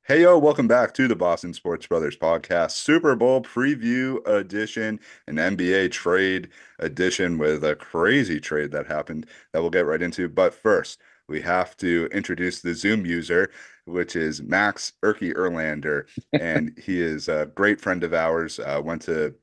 Hey yo, welcome back to the Boston Sports Brothers podcast, Super Bowl preview edition, an NBA trade edition with a crazy trade that happened that we'll get right into. But first, we have to introduce the Zoom user, which is Max Irky Irlander, and he is a great friend of ours. Went to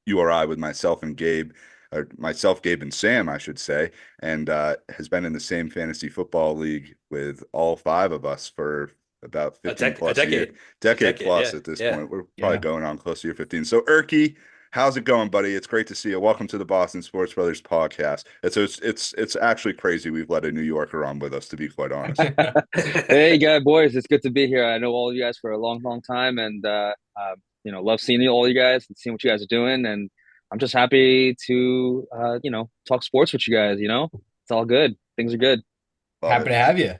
URI with myself and Gabe, or myself, Gabe, and Sam, I should say, and has been in the same fantasy football league with all five of us for about A 15 a plus year, decade, a decade decade. plus Yeah, at this yeah. point. We're probably Yeah. going on close to year 15. So Erky, how's it going, buddy? It's great to see you. Welcome to the Boston Sports Brothers podcast. It's actually crazy we've let a New Yorker on with us, to be quite honest. Hey, guys, boys, it's good to be here. I know all of you guys for a long, long time, and love seeing all you guys and seeing what you guys are doing. And I'm just happy to, talk sports with you guys. It's all good. Things are good. Love Happy it. to have you.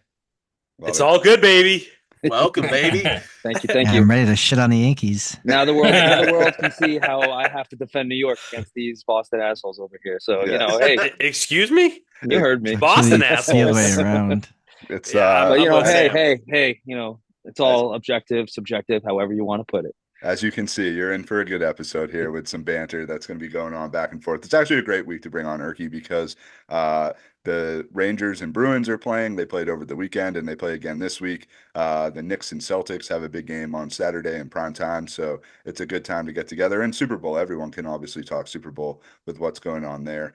Love It's it. all good, baby. Welcome, baby. Thank you, thank Yeah, you. I'm ready to shit on the Yankees. Now the world can see how I have to defend New York against these Boston assholes over here. So Yes. hey, Excuse me? you heard It's me. Boston actually the other way assholes. around. It's Yeah, I'm, But I'm with hey, Sam. hey, it's as all objective, subjective, however you want to put it. As you can see, you're in for a good episode here with some banter that's going to be going on back and forth. It's actually a great week to bring on Erky because the Rangers and Bruins are playing. They played over the weekend and they play again this week. The Knicks and Celtics have a big game on Saturday in prime time. So it's a good time to get together. And Super Bowl, everyone can obviously talk Super Bowl with what's going on there.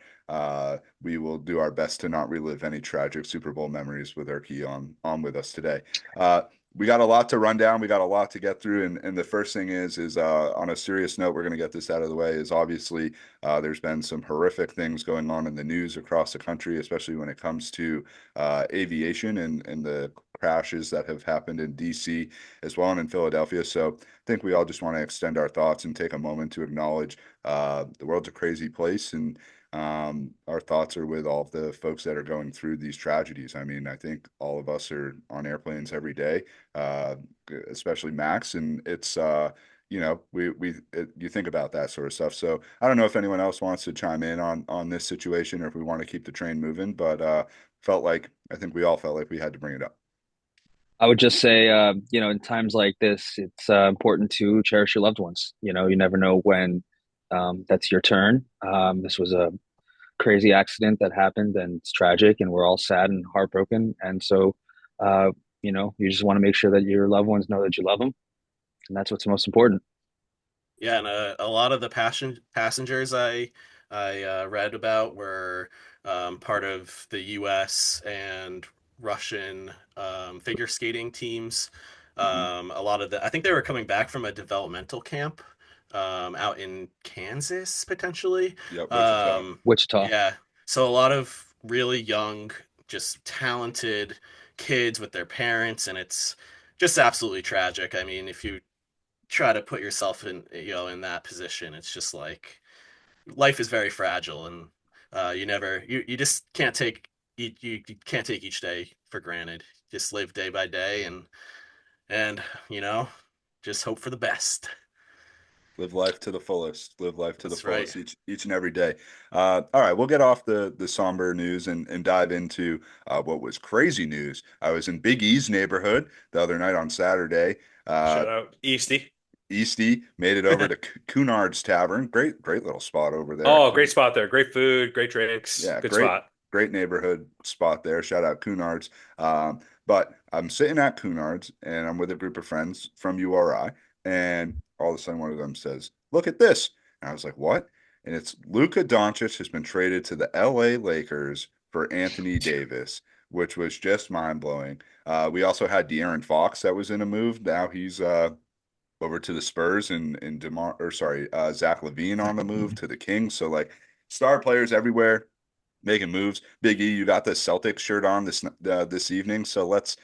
We will do our best to not relive any tragic Super Bowl memories with Erky on with us today. Uh, we got a lot to run down. We got a lot to get through, and the first thing is on a serious note, we're going to get this out of the way. Is obviously there's been some horrific things going on in the news across the country, especially when it comes to aviation and the crashes that have happened in D.C. as well and in Philadelphia. So I think we all just want to extend our thoughts and take a moment to acknowledge the world's a crazy place and our thoughts are with all of the folks that are going through these tragedies. I mean, I think all of us are on airplanes every day, uh, especially Max, and it's you think about that sort of stuff. So I don't know if anyone else wants to chime in on this situation or if we want to keep the train moving, but felt like I think we all felt like we had to bring it up. I would just say, in times like this, it's important to cherish your loved ones. You never know when that's your turn. This was a crazy accident that happened, and it's tragic, and we're all sad and heartbroken. And so, uh, you just want to make sure that your loved ones know that you love them, and that's what's most important. Yeah, and a lot of the passengers I read about were part of the U.S. and Russian figure skating teams. Hmm. A lot of I think they were coming back from a developmental camp out in Kansas, potentially. Yep, Wichita. Um, Wichita. yeah, so a lot of really young, just talented kids with their parents, and it's just absolutely tragic. I mean, if you try to put yourself in that position, it's just like life is very fragile, and you just can't take you can't take each day for granted. Just live day by day, and you know just hope for the best. Live life to the fullest. Live life to the That's right. fullest each and every day. All right, we'll get off the somber news and dive into what was crazy news. I was in Big E's neighborhood the other night on Saturday. Uh, Shout out Easty. Easty made it over to Cunard's Tavern. Great little spot over there. Oh, great spot there. Great food, great drinks, Yeah, good great, spot. great neighborhood spot there. Shout out Cunard's. But I'm sitting at Cunard's and I'm with a group of friends from URI, and all of a sudden one of them says, "Look at this!" And I was like, "What?" And it's Luka Doncic has been traded to the LA Lakers for Anthony Davis, which was just mind blowing. We also had De'Aaron Fox that was in a move. Now he's over to the Spurs and Zach LaVine on the move to the Kings. So like star players everywhere making moves. Big E, you got the Celtics shirt on this evening. So let's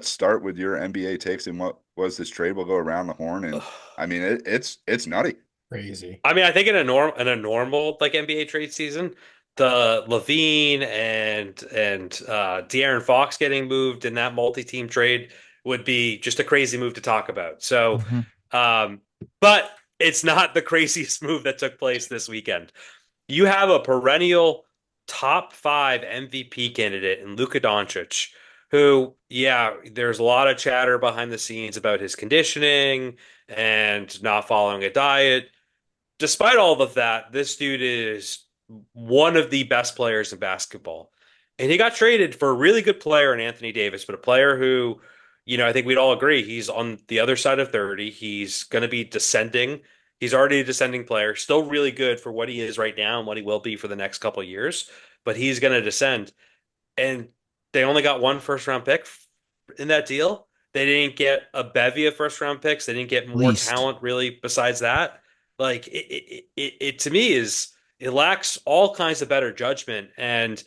start with your NBA takes and what was this trade. We'll go around the horn and I mean it's nutty. Crazy. I mean, I think in a normal like NBA trade season, the Levine and De'Aaron Fox getting moved in that multi-team trade would be just a crazy move to talk about. So, hmm um, but it's not the craziest move that took place this weekend. You have a perennial top five MVP candidate in Luka Doncic, who, yeah, there's a lot of chatter behind the scenes about his conditioning and not following a diet. Despite all of that, this dude is one of the best players in basketball. And he got traded for a really good player in Anthony Davis, but a player who, I think we'd all agree he's on the other side of 30. He's going to be descending. He's already a descending player, still really good for what he is right now and what he will be for the next couple of years, but he's going to descend. And they only got one first round pick in that deal. They didn't get a bevy of first round picks. They didn't get more Least. talent really besides that. Like it to me is it lacks all kinds of better judgment. And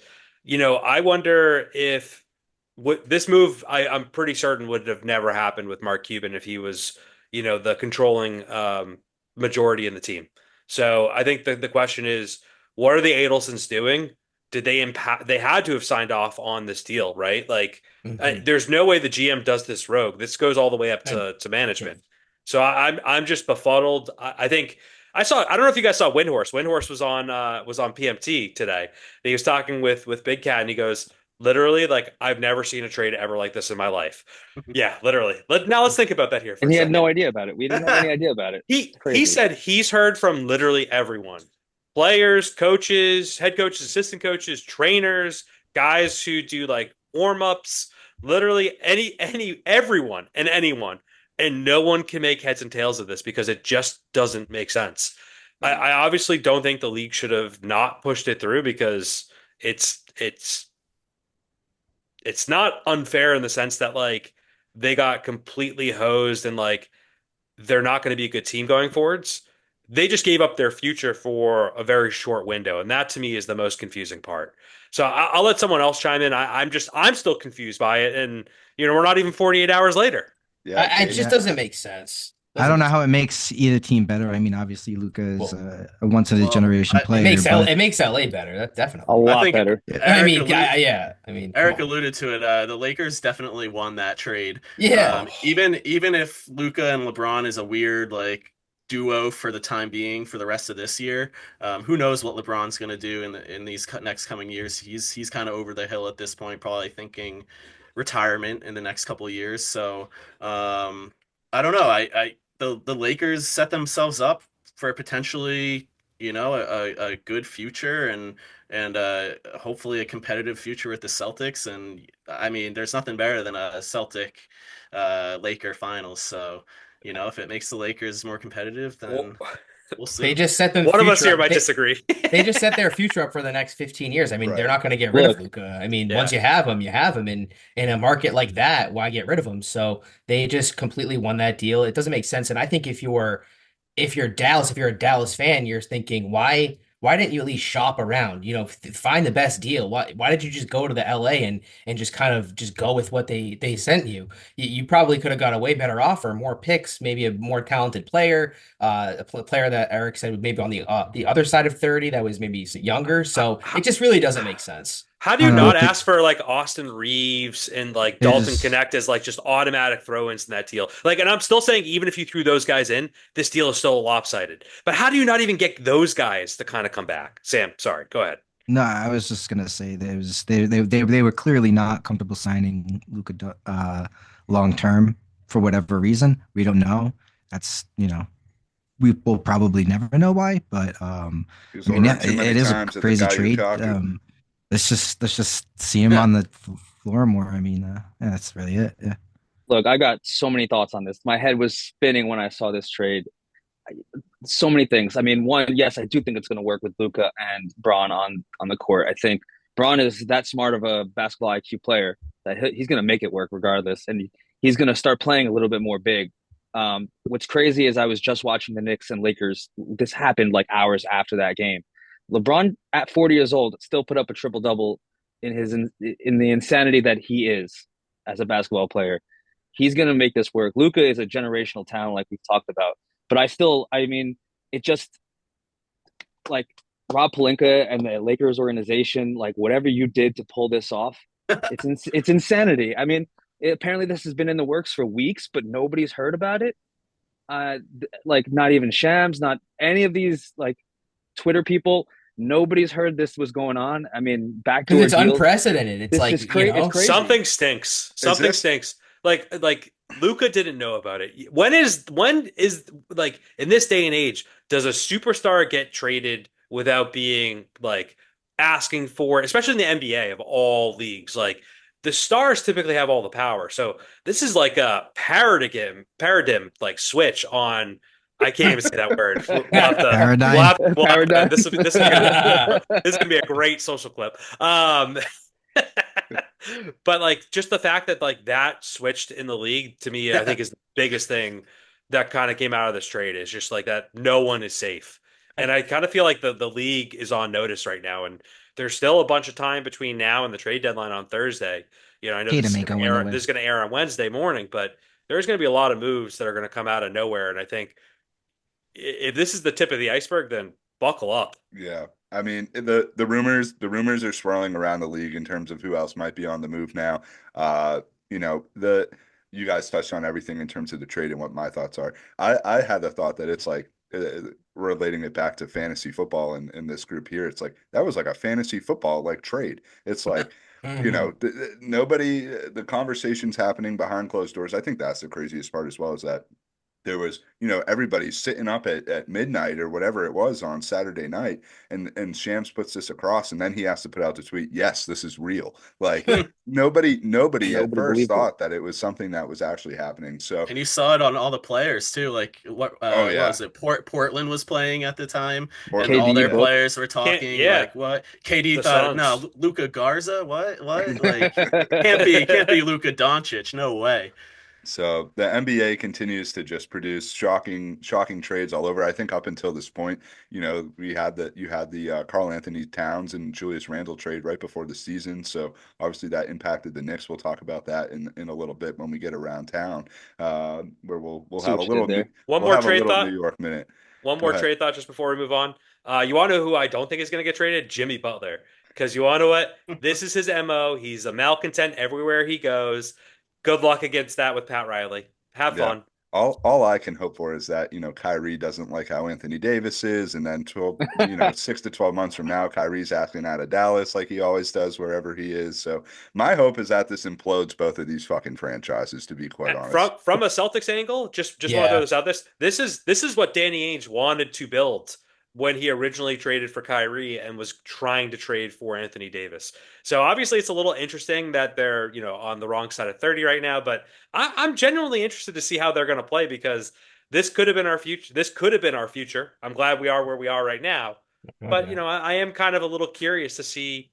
I wonder if what this move I'm pretty certain would have never happened with Mark Cuban if he was, the controlling majority in the team. So I think the question is, what are the Adelsons doing? Did they impact? They had to have signed off on this deal, right? Like, there's no way the GM does this rogue. This goes all the way up to management. So I'm just befuddled. I think I saw. I don't know if you guys saw Windhorse. Windhorse was on PMT today. And he was talking with Big Cat, and he goes, literally, like I've never seen a trade ever like this in my life. Yeah, literally. Now let's think about that here for And a he had second. no idea about it. We didn't have any idea about it. He It's crazy. he said he's heard from literally everyone. Players, coaches, head coaches, assistant coaches, trainers, guys who do like warm-ups, literally everyone and anyone. And no one can make heads and tails of this because it just doesn't make sense. I obviously don't think the league should have not pushed it through because it's it's it's not unfair in the sense that like they got completely hosed and like they're not going to be a good team going forwards. They just gave up their future for a very short window, and that to me is the most confusing part. So I'll let someone else chime in. I'm still confused by it, and we're not even 48 hours later. Yeah, It just doesn't make sense. I don't know how it makes either team better. I mean, obviously Luka is a once in a generation it player. It makes LA better. That's A definitely. lot I think better. I mean, Eric come on. alluded to it. The Lakers definitely won that trade. Yeah. Even if Luka and LeBron is a weird like duo for the time being for the rest of this year, who knows what LeBron's going to do in these next coming years? He's kind of over the hill at this point, probably thinking retirement in the next couple of years. So I don't know. The Lakers set themselves up for potentially a good future and hopefully a competitive future with the Celtics. And I mean, there's nothing better than a Celtic Laker finals. So, if it makes the Lakers more competitive, then we'll see. They just set them. One of us future here up. might disagree. They just set their future up for the next 15 years. I mean, they're Right. not going to get rid of Look. Luka. I mean, Yeah. once you have him, you have him. And in a market like that, why get rid of him? So they just completely won that deal. It doesn't make sense. And I think if you're Dallas, if you're a Dallas fan, you're thinking, why didn't you at least shop around? Find the best deal. Why did you just go to the LA and just kind of just go with what they sent you? You probably could have got a way better offer, more picks, maybe a more talented player, player that Eric said maybe on the other side of 30 that was maybe younger. So it just really doesn't make sense. How do you I don't know. not ask for like Austin Reeves and like Dalton Connect as like just automatic throw-ins in that deal? Like, and I'm still saying even if you threw those guys in, this deal is still lopsided. But how do you not even get those guys to kind of come back? Sam, sorry, go ahead. No, I was just gonna say they were clearly not comfortable signing Luka long term for whatever reason. We don't know. That's we will probably never know why. But He was I mean, ordered too many it is a times at the crazy Gyu trade. Kaku. Let's just see him on the floor more. I mean, yeah, that's really it. Yeah. Look, I got so many thoughts on this. My head was spinning when I saw this trade. So many things. I mean, one, yes, I do think it's going to work with Luka and Braun on the court. I think Braun is that smart of a basketball IQ player that he's going to make it work regardless, and he's going to start playing a little bit more big. What's crazy is I was just watching the Knicks and Lakers. This happened like hours after that game. LeBron at 40 years old still put up a triple double in the insanity that he is as a basketball player. He's going to make this work. Luka is a generational talent, like we've talked about. But I mean, it just like Rob Pelinka and the Lakers organization, like whatever you did to pull this off, it's insanity. I mean, apparently this has been in the works for weeks, but nobody's heard about it. Like not even Shams, not any of these like Twitter people. Nobody's heard this was going on. I mean, Because backdoor it's deals. unprecedented. It's This like, is It's crazy. Something stinks. Is Something this stinks. Like Luka didn't know about it. When is like in this day and age does a superstar get traded without being like asking for, especially in the NBA of all leagues, like the stars typically have all the power. So this is like a paradigm like switch on. I can't even say that word. Paradigm. Paradigm. This is gonna be a great social clip. But like just the fact that like that switched in the league to me, I think is the biggest thing that kind of came out of this trade is just like that no one is safe. And I kind of feel like the league is on notice right now, and there's still a bunch of time between now and the trade deadline on Thursday. You know, I know Tatum ain't going nowhere. this is going to air on Wednesday morning, but there's going to be a lot of moves that are going to come out of nowhere. And I think if this is the tip of the iceberg, then buckle up. Yeah. I mean, the rumors are swirling around the league in terms of who else might be on the move now. You know, you guys touched on everything in terms of the trade and what my thoughts are. I had the thought that it's like relating it back to fantasy football in this group here. It's like that was like a fantasy football like trade. It's like, you know, nobody, the conversations happening behind closed doors. I think that's the craziest part as well, is that there was, you know, everybody sitting up at midnight or whatever it was on Saturday night, and Shams puts this across, and then he has to put out the tweet, yes, this is real. Like nobody at first believed it. thought that it was something that was actually happening. So And you saw it on all the players too. Like what Oh, yeah. what was it? Portland was playing at the time, and KD, all their yeah. players were talking. yeah. Like what? KD The thought, Suns. no, Luka Garza. What? Like can't be Luka Doncic. No way. So the NBA continues to just produce shocking trades all over. I think up until this point, you know, you had the Karl Anthony Towns and Julius Randle trade right before the season. So obviously that impacted the Knicks. We'll talk about that in a little bit when we get around town, where we'll See have a what you little did there. One we'll more have a trade little thought. New York minute. One Go more ahead. trade thought just before we move on. You want to know who I don't think is going to get traded? Jimmy Butler. Because you want to know what? This is his MO. He's a malcontent everywhere he goes. Good luck against that with Pat Riley. Have Yeah. fun. All I can hope for is that, you know, Kyrie doesn't like how Anthony Davis is, and then 6 to 12 months from now, Kyrie's acting out of Dallas like he always does wherever he is. So my hope is that this implodes both of these fucking franchises, to be quite honest. From a Celtics angle, just want to Yeah. throw this out. This is what Danny Ainge wanted to build when he originally traded for Kyrie and was trying to trade for Anthony Davis. So obviously it's a little interesting that they're, you know, on the wrong side of 30 right now, but I'm genuinely interested to see how they're going to play because this could have been our future. This could have been our future. I'm glad we are where we are right now. But, you know, I am kind of a little curious to see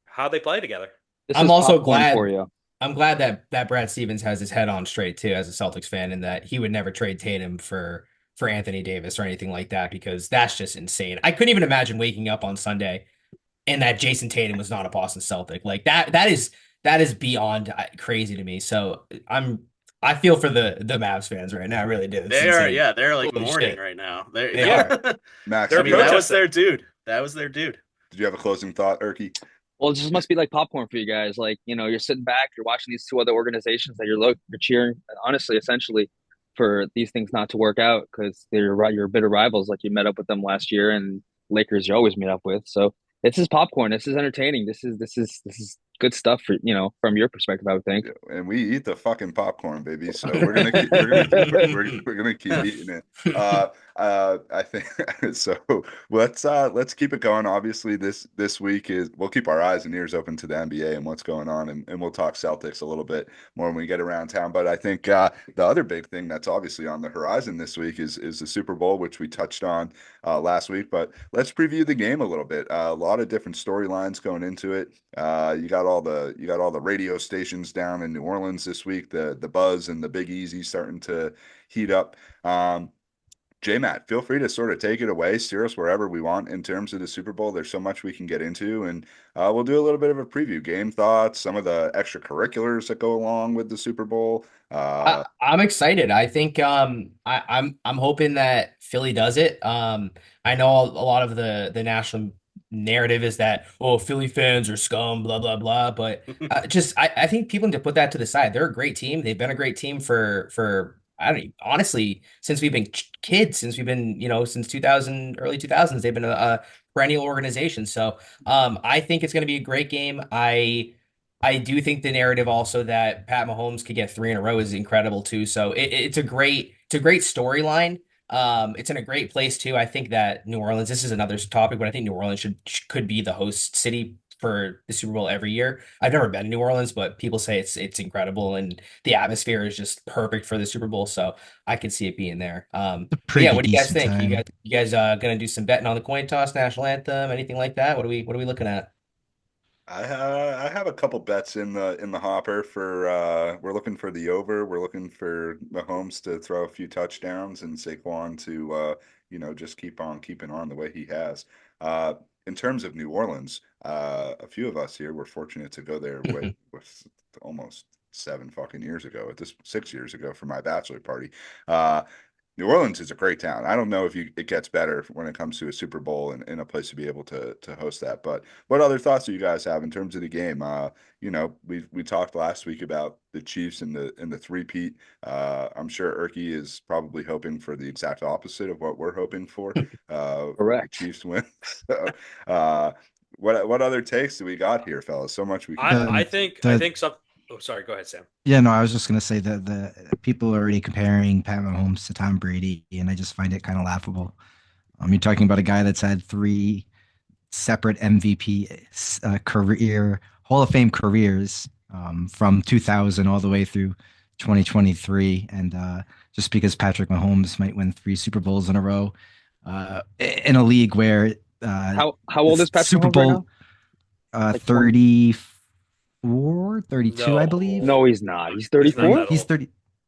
how they play together. This I'm is also popcorn glad for you. I'm glad that Brad Stevens has his head on straight too as a Celtics fan, and that he would never trade Tatum for Anthony Davis or anything like that, because that's just insane. I couldn't even imagine waking up on Sunday and that Jason Tatum was not a Boston Celtic. Like that is beyond crazy to me. So I feel for the Mavs fans right now. I really do. It's insane. They're like Holy mourning shit. right now. They are. Max, They're I mean, that was protesting. their dude. That was their dude. did you have a closing thought, Irky? Well, it just must be like popcorn for you guys. Like, you know, you're sitting back, you're watching these two other organizations that you're cheering, honestly, essentially, for these things not to work out because you're bitter rivals. Like you met up with them last year, and Lakers you always meet up with. So this is popcorn. This is entertaining. This is good stuff for, you know, from your perspective, I would think. And we eat the fucking popcorn, baby. So we're gonna keep eating it. I think so. Let's keep it going. Obviously, this week we'll keep our eyes and ears open to the NBA and what's going on, and we'll talk Celtics a little bit more when we get around town. But I think the other big thing that's obviously on the horizon this week is the Super Bowl, which we touched on last week. But let's preview the game a little bit. A lot of different storylines going into it. You got all the radio stations down in New Orleans this week. The Buzz and the Big Easy starting to heat up. J-Matt, feel free to sort of take it away, steer us wherever we want in terms of the Super Bowl. There's so much we can get into, and we'll do a little bit of a preview, game thoughts, some of the extracurriculars that go along with the Super Bowl. I'm excited. I think I'm hoping that Philly does it. I know a lot of the national narrative is that, oh, Philly fans are scum, blah blah blah. But I think people need to put that to the side. They're a great team. They've been a great team for I don't even, honestly, since we've been kids, since we've been, since 2000, early 2000s, they've been a perennial organization. So, I think it's going to be a great game. I do think the narrative also that Pat Mahomes could get three in a row is incredible too. So it's a great storyline. It's in a great place too. I think that New Orleans, this is another topic, but I think New Orleans could be the host city for the Super Bowl every year. I've never been to New Orleans, but people say it's incredible and the atmosphere is just perfect for the Super Bowl. So I could see it being there. A But yeah, pretty what do you guys decent think? time. You guys gonna do some betting on the coin toss, national anthem, anything like that? What are we looking at? I have a couple bets in the hopper for we're looking for the over. We're looking for Mahomes to throw a few touchdowns and Saquon to just keep on keeping on the way he has. Uh, in terms of New Orleans, a few of us here were fortunate to go there with almost 7 fucking years ago, at this 6 years ago for my bachelor party. Uh, New Orleans is a great town. I don't know if it gets better when it comes to a Super Bowl and a place to be able to host that. But what other thoughts do you guys have in terms of the game? We talked last week about the Chiefs and the three-peat. I'm sure Irky is probably hoping for the exact opposite of what we're hoping for. The Correct. Chiefs win. So, what other takes do we got here, fellas? So much we can dive I into. think The I think some. Oh, sorry. Go ahead, Sam. Yeah, no, I was just gonna say that the people are already comparing Pat Mahomes to Tom Brady, and I just find it kind of laughable. You're talking about a guy that's had three separate MVP career Hall of Fame careers from 2000 all the way through 2023, and just because Patrick Mahomes might win three Super Bowls in a row in a league where How old it's is Patrick Super Mahomes right Bowl now? Like 20? 34, 32, I believe. No, he's not. He's He's not 34. that He's old.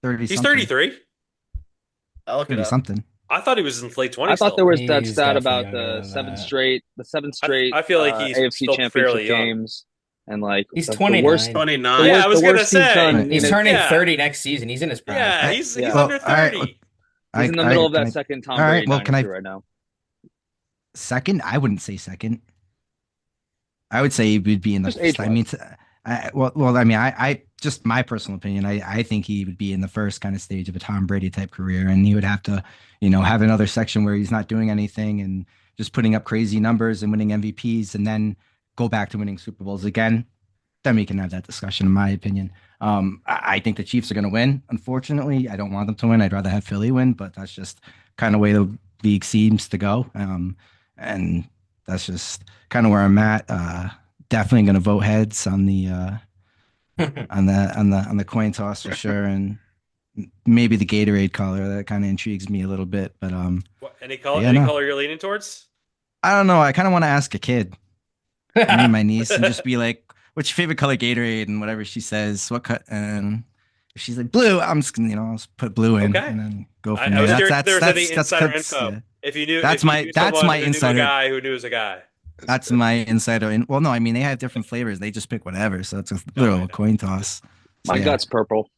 30 He's something. 33. I'll look it 30 up. something. I thought he was in his late 20s I thought there still. was that He's stat definitely about younger the than seven that. straight, the seven straight I feel like he's AFC still fairly Championship young. games, and like He's the worst, 29. 29. Yeah, I was the gonna worst he's say. done. Right. He's In a, turning Yeah. 30 next season. He's in his prime. Yeah, I, he's yeah, well, under all right. 30. he's in the All middle right, of that second Tom all right. Brady Well, can dynasty I right now. second? I wouldn't say second. I would say he would be in the. Just age I mean, wise. I mean, I just my personal opinion. I think he would be in the first kind of stage of a Tom Brady type career, and he would have to, have another section where he's not doing anything and just putting up crazy numbers and winning MVPs, and then go back to winning Super Bowls again. Then we can have that discussion, in my opinion. I think the Chiefs are going to win. Unfortunately, I don't want them to win. I'd rather have Philly win, but that's just kind of way the league seems to go. And that's just kind of where I'm at. Definitely going to vote heads on the on the coin toss for sure, and maybe the Gatorade color that kind of intrigues me a little bit. But What, any color? yeah, Any no, color you're leaning towards? I don't know. I kind of want to ask a kid, maybe my niece, and just be like, "What's your favorite color Gatorade?" And whatever she says, what cut? And if she's like blue, I'm just gonna, I'll just put blue in Okay. and then go from I there. was That's curious if there was any that's insider that's info. yeah. If you knew, That's if you my knew that's someone my who knew a insider. guy who knew a guy. That's my insider. Well, no, I mean they have different flavors. They just pick whatever, so it's a literal coin toss. So My yeah, gut's purple.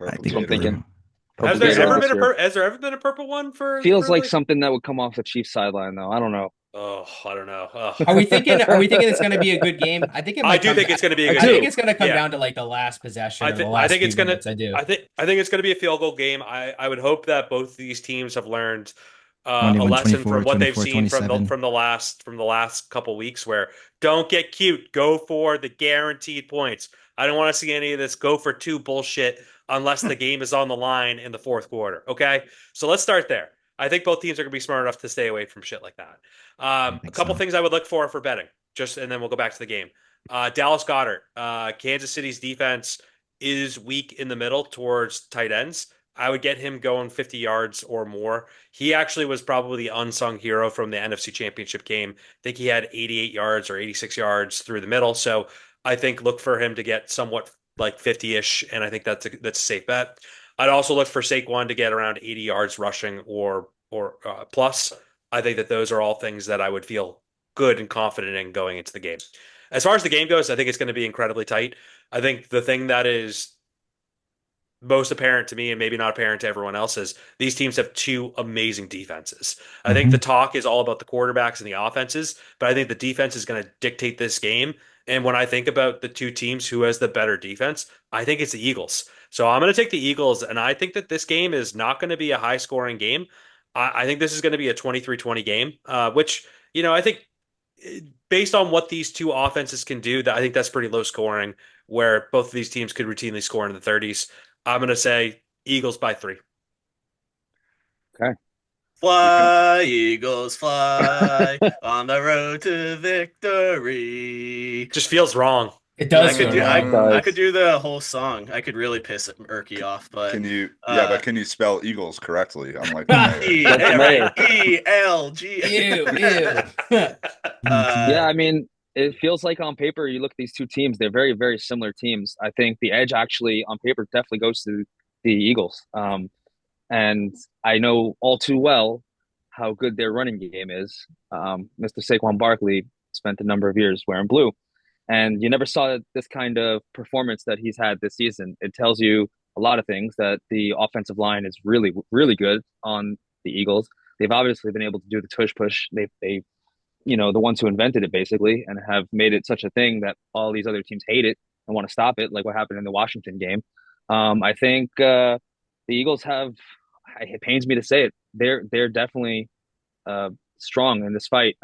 I Purple think That's what I'm Gatorade. thinking. Has Purple there Gatorade ever this been year. has there ever been a purple one Feels like like? something that would come off the Chiefs sideline, though. I don't know. Oh, I don't know. Oh. Are we thinking? Are we thinking it's going to be a good game? I think it I might. do think it's going to be a I good I think game. it's going to come Yeah. down to like the last possession or the I last think few it's gonna. minutes. I do. I think it's gonna be a field goal game. I would hope that both of these teams have learned a 21, lesson 24, from what they've 24, seen from 27. the last couple weeks, where don't get cute, go for the guaranteed points. I don't want to see any of this go for two bullshit unless the game is on the line in the fourth quarter. Okay, so let's start there. I think both teams are gonna be smart enough to stay away from shit like that. I A think couple so. things I would look for betting, and then we'll go back to the game. Dallas Goddard, Kansas City's defense is weak in the middle towards tight ends. I would get him going 50 yards or more. He actually was probably the unsung hero from the NFC Championship game. I think he had 88 yards or 86 yards through the middle. So I think look for him to get somewhat like 50-ish, and I think that's a safe bet. I'd also look for Saquon to get around 80 yards rushing or plus. I think that those are all things that I would feel good and confident in going into the game. As far as the game goes, I think it's going to be incredibly tight. I think the thing that is most apparent to me and maybe not apparent to everyone else is these teams have two amazing defenses. I think the talk is all about the quarterbacks and the offenses, but I think the defense is going to dictate this game. And when I think about the two teams who has the better defense, I think it's the Eagles. So I'm going to take the Eagles, and I think that this game is not going to be a high scoring game. I think this is going to be a 23-20 game, which, I think based on what these two offenses can do, that I think that's pretty low scoring, where both of these teams could routinely score in the 30s. I'm going to say Eagles by 3. Okay. Fly, Eagles, fly on the road to victory. Just feels wrong. It does I could feel do wrong. I could do the whole song. I could really piss Irky off, but Can you? Yeah, but can you spell Eagles correctly? Unlike ELG. Ew, ew. Yeah, I mean, it feels like on paper, you look at these two teams, they're very, very similar teams. I think the edge actually on paper definitely goes to the Eagles. And I know all too well how good their running game is. Mr. Saquon Barkley spent a number of years wearing blue, and you never saw this kind of performance that he's had this season. It tells you a lot of things, that the offensive line is really, really good on the Eagles. They've obviously been able to do the tush push. They the ones who invented it basically, and have made it such a thing that all these other teams hate it and want to stop it, like what happened in the Washington game. I think the Eagles have. It pains me to say it. They're definitely strong in this fight.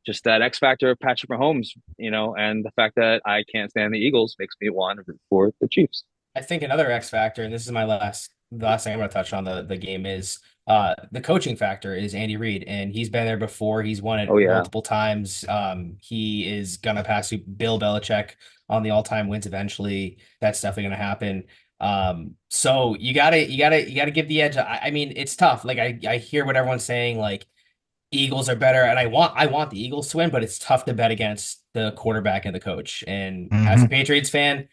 Just that X factor of Patrick Mahomes, and the fact that I can't stand the Eagles makes me want to root for the Chiefs. I think another X factor, and this is the last thing I'm going to touch on the game, is the coaching factor is Andy Reid, and he's been there before. He's won it multiple times. He is going to pass Bill Belichick on the all-time wins eventually. That's definitely going to happen. So you gotta give the edge. I mean, it's tough. Like I hear what everyone's saying, like Eagles are better, and I want the Eagles to win, but it's tough to bet against the quarterback and the coach. And as a Patriots fan,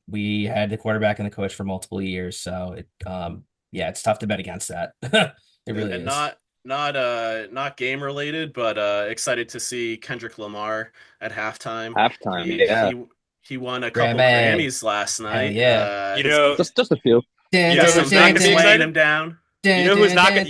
we had the quarterback and the coach for multiple years, so it's tough to bet against that. It really and is. Not game related, but excited to see Kendrick Lamar at halftime. He won a couple Grammys last night. Yeah, just a few. Some Vegas laying him down. You know who's not going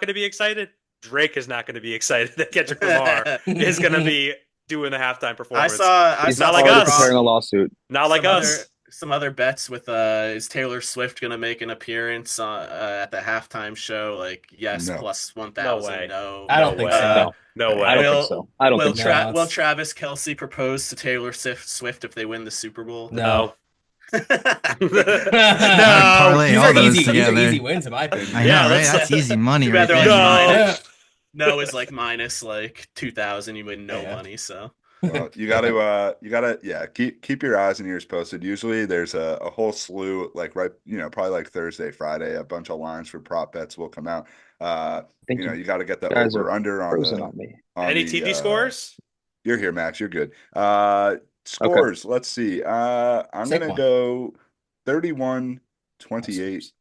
to be excited? Drake is not going to be excited that Kendrick Lamar is going to be doing the halftime performance. He's not like us. Preparing a lawsuit. Not like us. Some other bets with is Taylor Swift going to make an appearance at the halftime show? Like yes, No. plus 1,000. No, I don't think so. No way. I don't think so. I don't think so. Will Travis Kelce propose to Taylor Swift if they win the Super Bowl? No. No. Parlay all those these together. are easy wins in my opinion. I know, right? That's easy money right there. No is like minus like 2,000. You win no money. So well, you gotta keep your eyes and ears posted. Usually there's a whole slew, like probably like Thursday, Friday, a bunch of lines for prop bets will come out. You got to get the over under on me. Any TV scores? You're here, Max. You're good. Scores. Okay. Let's see. I'm gonna go 31-28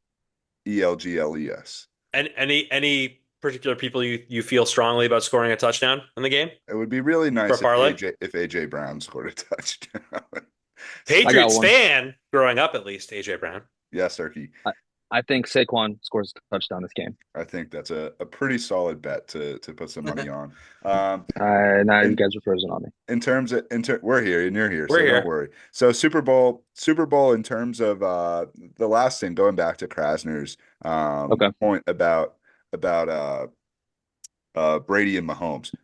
ELGLES. And any particular people you feel strongly about scoring a touchdown in the game? It would be really nice if AJ Brown scored a touchdown. Patriots fan growing up, at least AJ Brown. Yes, Irky. I think Saquon scores a touchdown this game. I think that's a pretty solid bet to put some money on. Now you guys are frozen on me. We're here and you're here, so don't worry. So Super Bowl in terms of the last thing, going back to Krasner's point about Brady and Mahomes.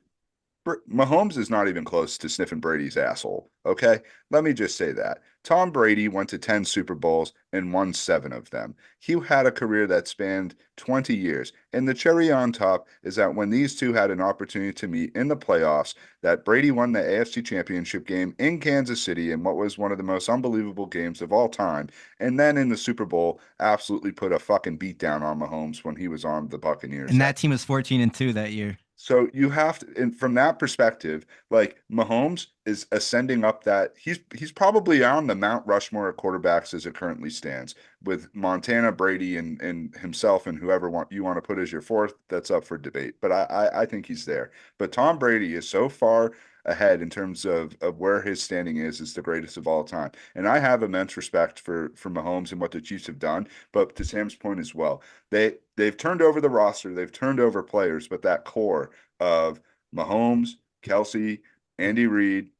Mahomes is not even close to sniffing Brady's asshole, okay? Let me just say that. Tom Brady went to 10 Super Bowls and won 7 of them. He had a career that spanned 20 years. And the cherry on top is that when these two had an opportunity to meet in the playoffs, that Brady won the AFC Championship game in Kansas City in what was one of the most unbelievable games of all time. And then in the Super Bowl, absolutely put a fucking beat down on Mahomes when he was on the Buccaneers. And that team was 14-2 that year. So you have to, and from that perspective, like Mahomes is ascending up that he's probably on the Mount Rushmore of quarterbacks as it currently stands, with Montana, Brady, and himself, and whoever you want to put as your fourth. That's up for debate, but I think he's there. But Tom Brady is so far ahead in terms of where his standing is the greatest of all time. And I have immense respect for Mahomes and what the Chiefs have done. But to Sam's point as well, they've turned over the roster, they've turned over players, but that core of Mahomes, Kelce, Andy Reid,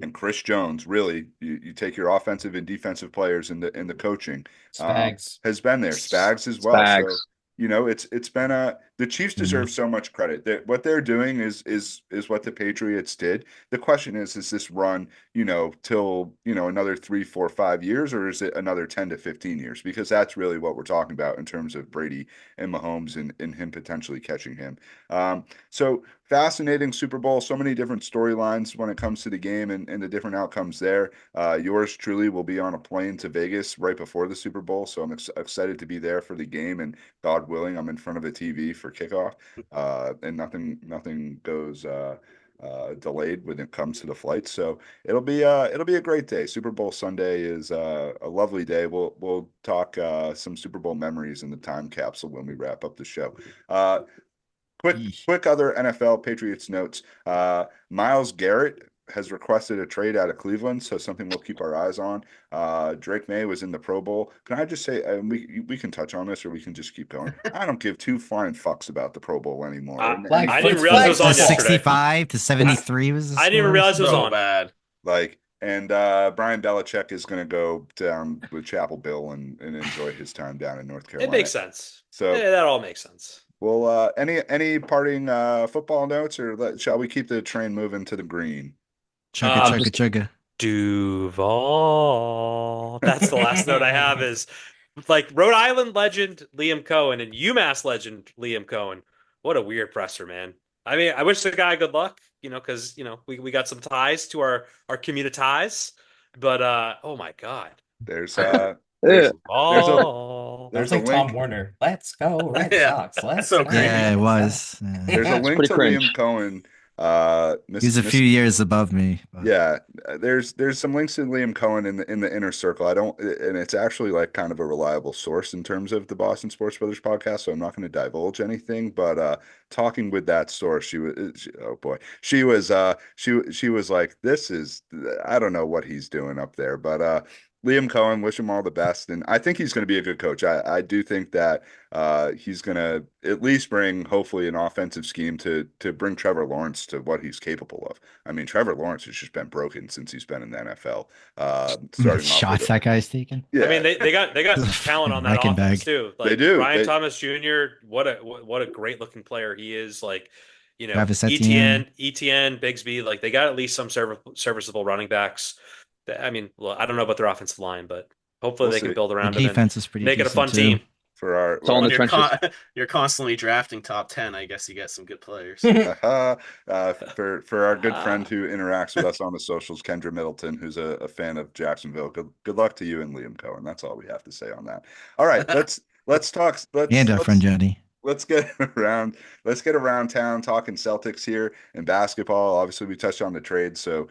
and Chris Jones, really, you take your offensive and defensive players in the coaching, Spags. has been there. Spags as well. Spags. So it's been the Chiefs deserve so much credit. That what they're doing is what the Patriots did. The question is this run, till another 3, 4, 5 years, or is it another 10 to 15 years? Because that's really what we're talking about in terms of Brady and Mahomes and him potentially catching him. So fascinating Super Bowl, so many different storylines when it comes to the game and the different outcomes there. Yours truly will be on a plane to Vegas right before the Super Bowl, so I'm excited to be there for the game, and God willing, I'm in front of a TV for kickoff, and nothing goes delayed when it comes to the flight. So it'll be a great day. Super Bowl Sunday is a lovely day. We'll talk some Super Bowl memories in the time capsule when we wrap up the show. Quick other NFL Patriots notes. Myles Garrett has requested a trade out of Cleveland, so something we'll keep our eyes on. Drake May was in the Pro Bowl. Can I just say, and we can touch on this or we can just keep going. I don't give two flying fucks about the Pro Bowl anymore. I didn't realize it was on yesterday. 65 to 73 was the I didn't even realize it was on. Bad. And Brian Belichick is going to go down with Chapel Bill and enjoy his time down in North Carolina. It makes sense. So that all makes sense. Well, any parting football notes, or shall we keep the train moving to the green? Chugga. Duval. That's the last note I have is like Rhode Island legend Liam Cohen and UMass legend Liam Cohen. What a weird presser, man. I mean, I wish the guy good luck, because, we got some ties to our community ties. But, oh, my God. There's That's a like Tom link. Warner. Let's go Red Yeah. Sox. Let's So go. crazy. Yeah, it was. There's a link pretty to cringe. Liam Cohen. He's a few years above me. But. Yeah, there's some links to Liam Cohen in the inner circle. And it's actually like kind of a reliable source in terms of the Boston Sports Brothers podcast. So I'm not going to divulge anything. But talking with that source, oh boy, she was like, I don't know what he's doing up there, but Liam Cohen, wish him all the best, and I think he's going to be a good coach. I do think that he's going to at least bring, hopefully, an offensive scheme to bring Trevor Lawrence to what he's capable of. I mean, Trevor Lawrence has just been broken since he's been in the NFL. Starting Shots that guy's taking. Yeah, I mean, they got talent on that offense too. Like, they do. Brian Thomas Jr. What a great looking player he is. Like, Travis ETN, Bigsby. Like, they got at least some serviceable running backs. I mean, well, I don't know about their offensive line, but hopefully they can build around the them. defense is pretty make it a fun too. team. For our It's all in the trenches. You're constantly drafting top 10. I guess you get some good players. for our good friend who interacts with us on the socials, Kendra Middleton, who's a fan of Jacksonville. Good luck to you and Liam Cohen. That's all we have to say on that. All right, let's talk. And our friend Johnny. Let's get around town talking Celtics here and basketball. Obviously, we touched on the trade, so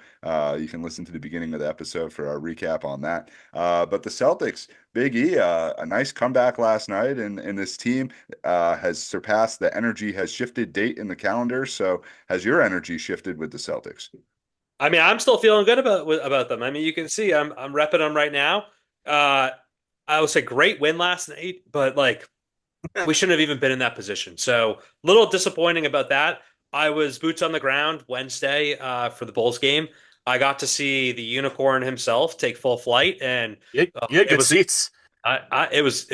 you can listen to the beginning of the episode for our recap on that. But the Celtics, Big E, a nice comeback last night, and this team has surpassed the energy has shifted date in the calendar. So has your energy shifted with the Celtics? I mean, I'm still feeling good about them. I mean, you can see I'm repping them right now. I would say great win last night, but like, we shouldn't have even been in that position. So a little disappointing about that. I was boots on the ground Wednesday for the Bulls game. I got to see the unicorn himself take full flight, and give us seats. It was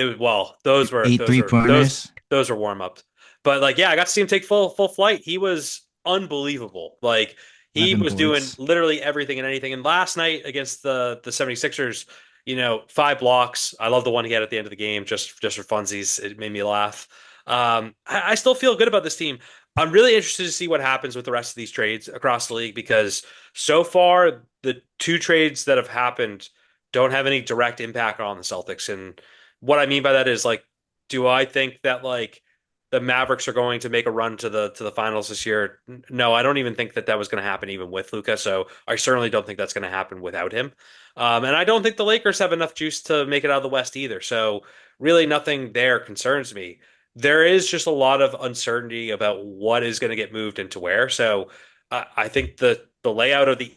those were 8 3-pointers. Those were warm up. But like, yeah, I got to see him take full flight. He was unbelievable. Like, he was doing literally everything and anything. And last night against the 76ers, 5 blocks. I love the one he had at the end of the game, just for funsies. It made me laugh. I still feel good about this team. I'm really interested to see what happens with the rest of these trades across the league, because so far the 2 trades that have happened don't have any direct impact on the Celtics. And what I mean by that is, like, do I think that like the Mavericks are going to make a run to the finals this year? No, I don't even think that was going to happen even with Luka. So I certainly don't think that's going to happen without him. And I don't think the Lakers have enough juice to make it out of the West either. So really nothing there concerns me. There is just a lot of uncertainty about what is going to get moved into where. So I think the layout of the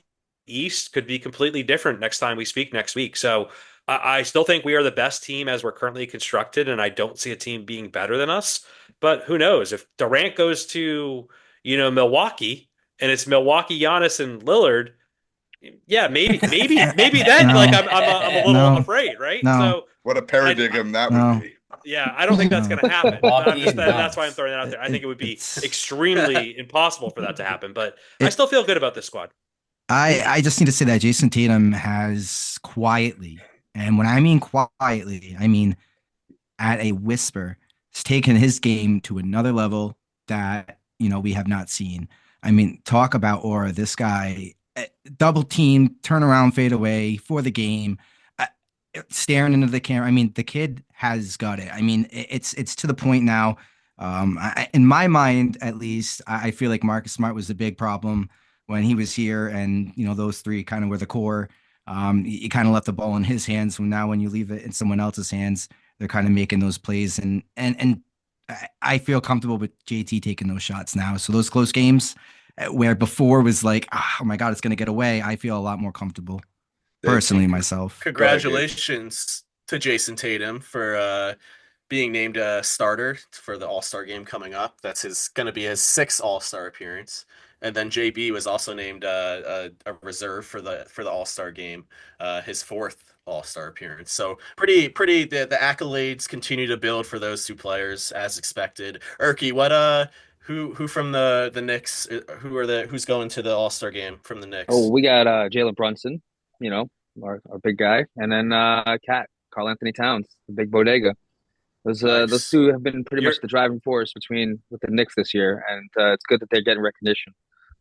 East could be completely different next time we speak next week. So I still think we are the best team as we're currently constructed, and I don't see a team being better than us. But who knows? If Durant goes to, Milwaukee, and it's Milwaukee, Giannis, and Lillard, Yeah, maybe then No. like I'm a little No. afraid, right? No. So What a paradigm that would No. be. yeah, I don't think that's No. going to happen. Walking That's why I'm nuts. throwing that out there. I think it would be It's extremely impossible for that to happen, but I it. still feel good about this squad. I just need to say that Jason Tatum has quietly, and when I mean quietly, I mean at a whisper, has taken his game to another level that we have not seen. I mean, talk about aura. This guy, double team, turn around, fade away for the game, uh, staring into the camera. I mean, the kid has got it. I mean, it's to the point now. In my mind, at least, I feel like Marcus Smart was the big problem when he was here, and those three kind of were the core. You kind of left the ball in his hands. When you leave it in someone else's hands, they're kind of making those plays, and I feel comfortable with JT taking those shots now. So those close games where before was like, oh my God, it's going to get away. I feel a lot more comfortable personally myself. Go ahead, Gabe. Congratulations to Jason Tatum for being named a starter for the All-Star game coming up. That's going to be his sixth All-Star appearance. And then JB was also named a reserve for the All-Star game, his fourth All-Star appearance. So pretty. The accolades continue to build for those two players as expected. Irky, who from the Knicks? Who's going to the All-Star game from the Oh, Knicks? we got Jalen Brunson, our big guy, and then Cat Carl Anthony Towns, the big bodega. Those Nice. two have been pretty You're much the driving force with the Knicks this year, and it's good that they're getting recognition.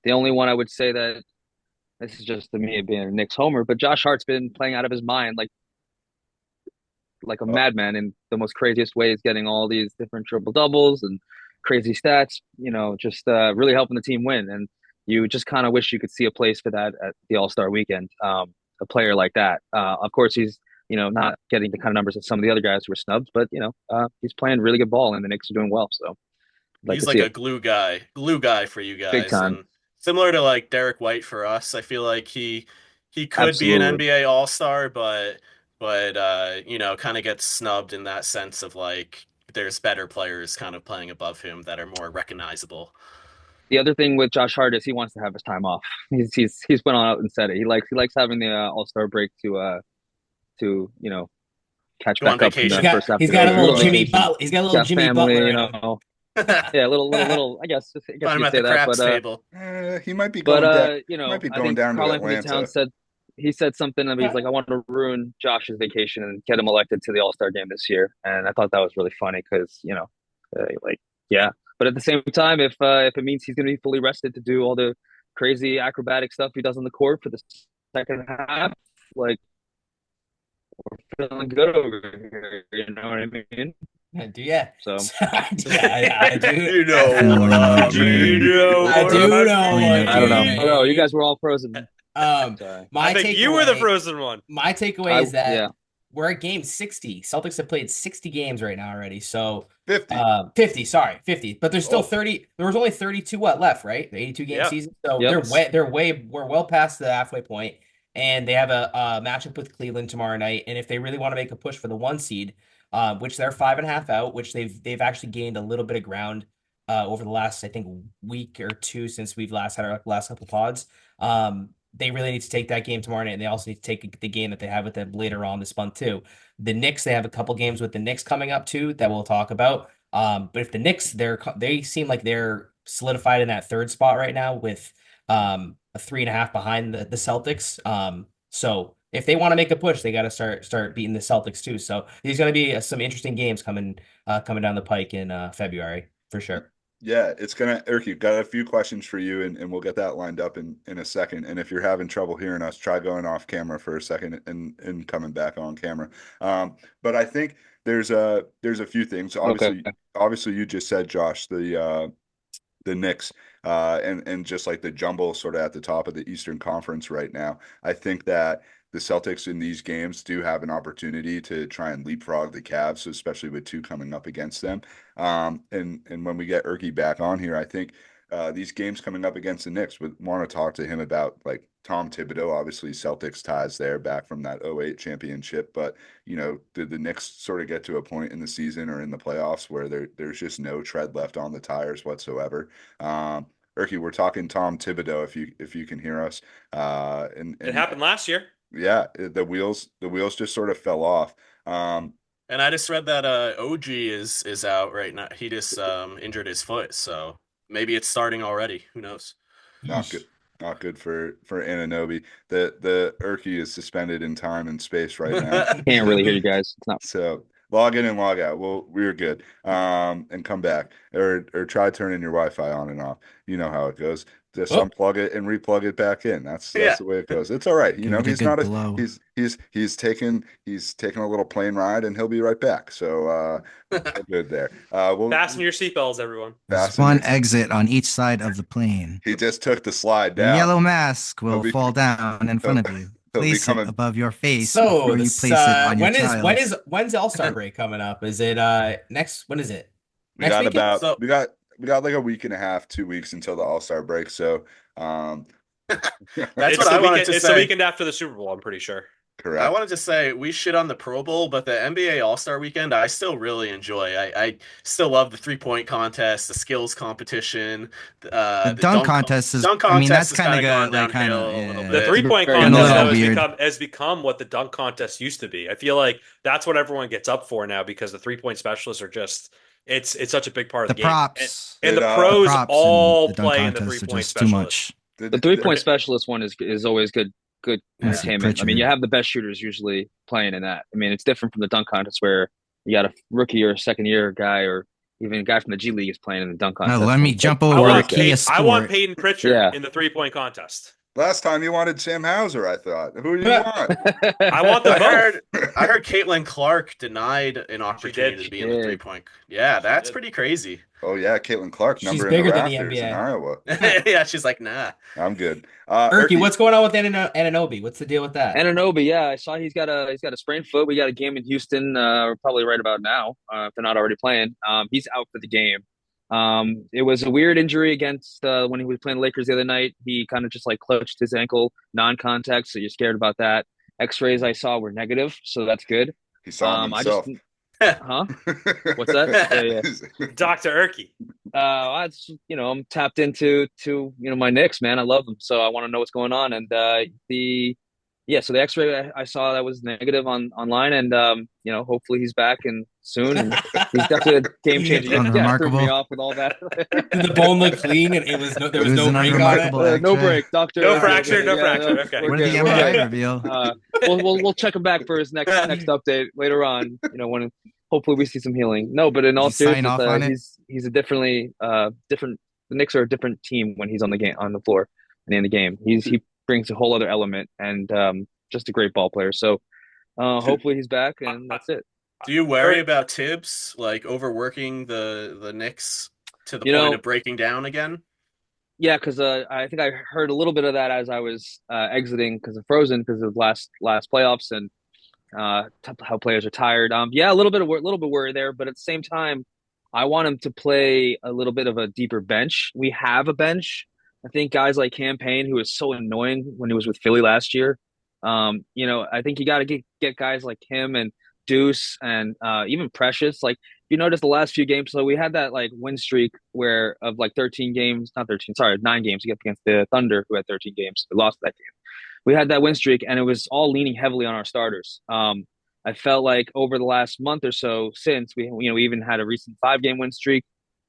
The only one I would say that this is just to me being a Knicks homer, but Josh Hart's been playing out of his mind like a Oh, madman in the most craziest ways, getting all these different triple doubles and crazy stats. Just really helping the team win. And you just kind of wish you could see a place for that at the All Star weekend. A player like that. Of course, he's not getting the kind of numbers that some of the other guys who were snubbed, but he's playing really good ball, and the Knicks are doing well. So I'd like He's to like see a it glue guy for you big guys, time. and similar to like Derek White for us. I feel like he could be an Absolutely. NBA All-Star, but kind of gets snubbed in that sense of like there's better players kind of playing above him that are more recognizable. The other thing with Josh Hart is he wants to have his time off. He's went on out and said it. He likes having the All Star break to catch Go on back up from He's vacation. that got first half he's of got a the little little Jimmy vacation. Butler. He's got a little Got Jimmy family, Butler in him. yeah, little. I guess Find you him could at say the that, craps table. he might be but going down. Might be I going think down to Carl Anthony Atlanta. Towns said something of he's like, I want to ruin Josh's vacation and get him elected to the All Star game this year, and I thought that was really funny because like yeah, but at the same time, if it means he's going to be fully rested to do all the crazy acrobatic stuff he does on the court for the second half, like we're feeling good over here, you know what I mean? I do, yeah. So I do. You know what I mean. I do know what I don't you know. I don't know. You mean. guys were all frozen. Um, Sorry. my I think you were the takeaway, frozen one. my takeaway is that Yeah. we're at game 60. Celtics have played 60 games right now already. So 50. 50, sorry, 50. But there's still Oh. 30. There was only 32 left, right? The 82 game Yeah. season. So Yep. we're well past the halfway point. And they have a matchup with Cleveland tomorrow night. And if they really want to make a push for the 1 seed, which they're 5.5 out, which they've actually gained a little bit of ground over the last, I think, week or two since we've last had our last couple pods. They really need to take that game tomorrow night, and they also need to take the game that they have with them later on this month too. The Knicks, they have a couple games with the Knicks coming up too that we'll talk about. But if the Knicks, they seem like they're solidified in that third spot right now with a 3.5 behind the Celtics. So if they want to make a push, they got to start beating the Celtics too. So there's going to be some interesting games coming down the pike in February for sure. Yeah, it's gonna, Erky, got a few questions for you, and we'll get that lined up in a second. And if you're having trouble hearing us, try going off camera for a second and coming back on camera. But I think there's a few things. Okay. Obviously, you just said, Josh, the Knicks, and just like the jumble sort of at the top of the Eastern Conference right now. I think that the Celtics in these games do have an opportunity to try and leapfrog the Cavs, especially with two coming up against them. And when we get Irky back on here, I think these games coming up against the Knicks, would want to talk to him about like Tom Thibodeau, obviously Celtics ties there back from that '08 championship. But, did the Knicks sort of get to a point in the season or in the playoffs where there's just no tread left on the tires whatsoever? Irky, we're talking Tom Thibodeau. If you can hear us, It happened last year. yeah, the wheels just sort of fell off. Um, And I just read that OG is out right now. He just injured his foot, so maybe it's starting already. Who knows? not good, not good for Ananobi. The Irky is suspended in time and space right now. Can't really hear you guys. It's not. So log in and log out. Well, we're good. And come back or try turning your Wi-Fi on and off. You know how it goes. Just Oh. unplug it and replug it back in. That's Yeah. the way it goes. It's all right. You Give know, it a he's good not blow. he's taking a little plane ride and he'll be right back. So all good there. We'll Fasten your seatbelts, everyone. There's fasten one your- exit on each side of the plane. He just took the slide The down. yellow mask will He'll be- fall down in front of you. he'll be Place it coming- above your face So before you this, place it on your child. when's the All-Star break coming up? Is it next? When is it? We Next got weekend? about So- we got like a week and a half, 2 weeks until the All-Star break. So That's It's what I the wanted weekend, to it's the say. weekend after the Super Bowl, I'm pretty sure. correct. I wanted to say we shit on the Pro Bowl, but the NBA All-Star Weekend I still really enjoy. I still love the three-point contest, the skills competition, The dunk contest is. dunk I mean, that's contest has kind of gone good. Like, kind downhill of. a little Yeah. The bit. 3-point Very Getting a contest little though, weird. has become what the dunk contest used to be. I feel like that's what everyone gets up for now because the 3-point specialists are just it's such a big part The of the game. props. And the It, pros props all in the dunk play in the contest are 3-point just too specialists. much. The 3-point specialist one is always good That's entertainment. I mean, Pritchard. you have the best shooters usually playing in that. I mean, it's different from the dunk contest where you got a rookie or a second year guy or even a guy from the G League is playing in the dunk contest. No, let me jump over I to want, Kia I want Sport. Peyton Pritchard Yeah. in the 3-point contest. Last time you wanted Sam Hauser, I thought. Who do you want? I want them both. I heard Caitlin Clark denied an opportunity did. to be in the did. 3-point. Yeah, that's did. pretty crazy. Oh yeah, Caitlin Clark, She's number in bigger the than the rafters in NBA. Iowa. Yeah, she's like, nah. I'm good. Irky, what's going on with Ananobi? What's the deal with that? Ananobi, yeah, I saw he's got a sprained foot. We got a game in Houston, probably right about now, if they're not already playing. He's out for the game. It was a weird injury against when he was playing the Lakers the other night. He kind of just like clutched his ankle, non-contact, so you're scared about that. X-rays I saw were negative, so that's good. He saw him I himself. Huh? What's that? Yeah. Dr. Irky. I'm tapped into my Knicks, man. I love them, so I want to know what's going on. And so the X-ray I saw that was negative online, and hopefully he's back and soon. And he's definitely a game changer. Yeah, threw Unremarkable. me off with all that. Did the bone look clean and there was It no was an break on it? unremarkable No X-ray. break, doctor. No fracture, no fracture. Okay. we're What did the good, we're MRI good. reveal? We'll check him back for his next update later on. When hopefully we see some healing. No, but in all Did he sign seriousness, off on it? he's a differently different. The Knicks are a different team when he's on the floor and in the game. He brings a whole other element and just a great ball player. So hopefully he's back and that's it. Do you worry about Tibbs like overworking the Knicks to the point of breaking down again? Yeah, because I think I heard a little bit of that as I was exiting because of Frozen because of last playoffs and how players are tired. Yeah, a little bit worried there, but at the same time, I want him to play a little bit of a deeper bench. We have a bench. I think guys like Campaign, who was so annoying when he was with Philly last year. I think you got to get guys like him and Deuce and even Precious. Like if you notice the last few games, so we had that like win streak where of like 13 games, not 13, sorry, 9 games against the Thunder, who had 13 games. We lost that game. We had that win streak, and it was all leaning heavily on our starters. I felt like over the last month or so since we even had a recent 5-game win streak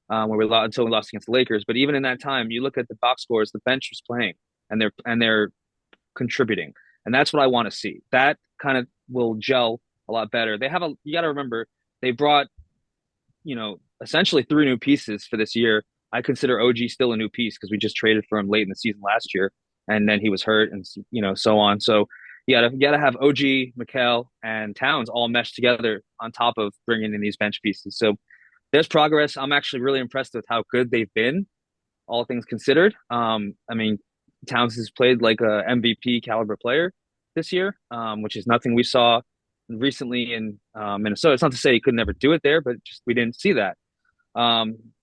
where we lost until we lost against the Lakers. But even in that time, you look at the box scores, the bench was playing and they're contributing, and that's what I want to see. That kind of will gel a lot better. You got to remember they brought essentially 3 new pieces for this year. I consider OG still a new piece because we just traded for him late in the season last year, and then he was hurt and so on. So you gotta have OG, Mikal, and Towns all meshed together on top of bringing in these bench pieces. So there's progress. I'm actually really impressed with how good they've been, all things considered. I mean, Towns has played like a MVP caliber player this year, which is nothing we saw recently in Minnesota. It's not to say he could never do it there, but just we didn't see that.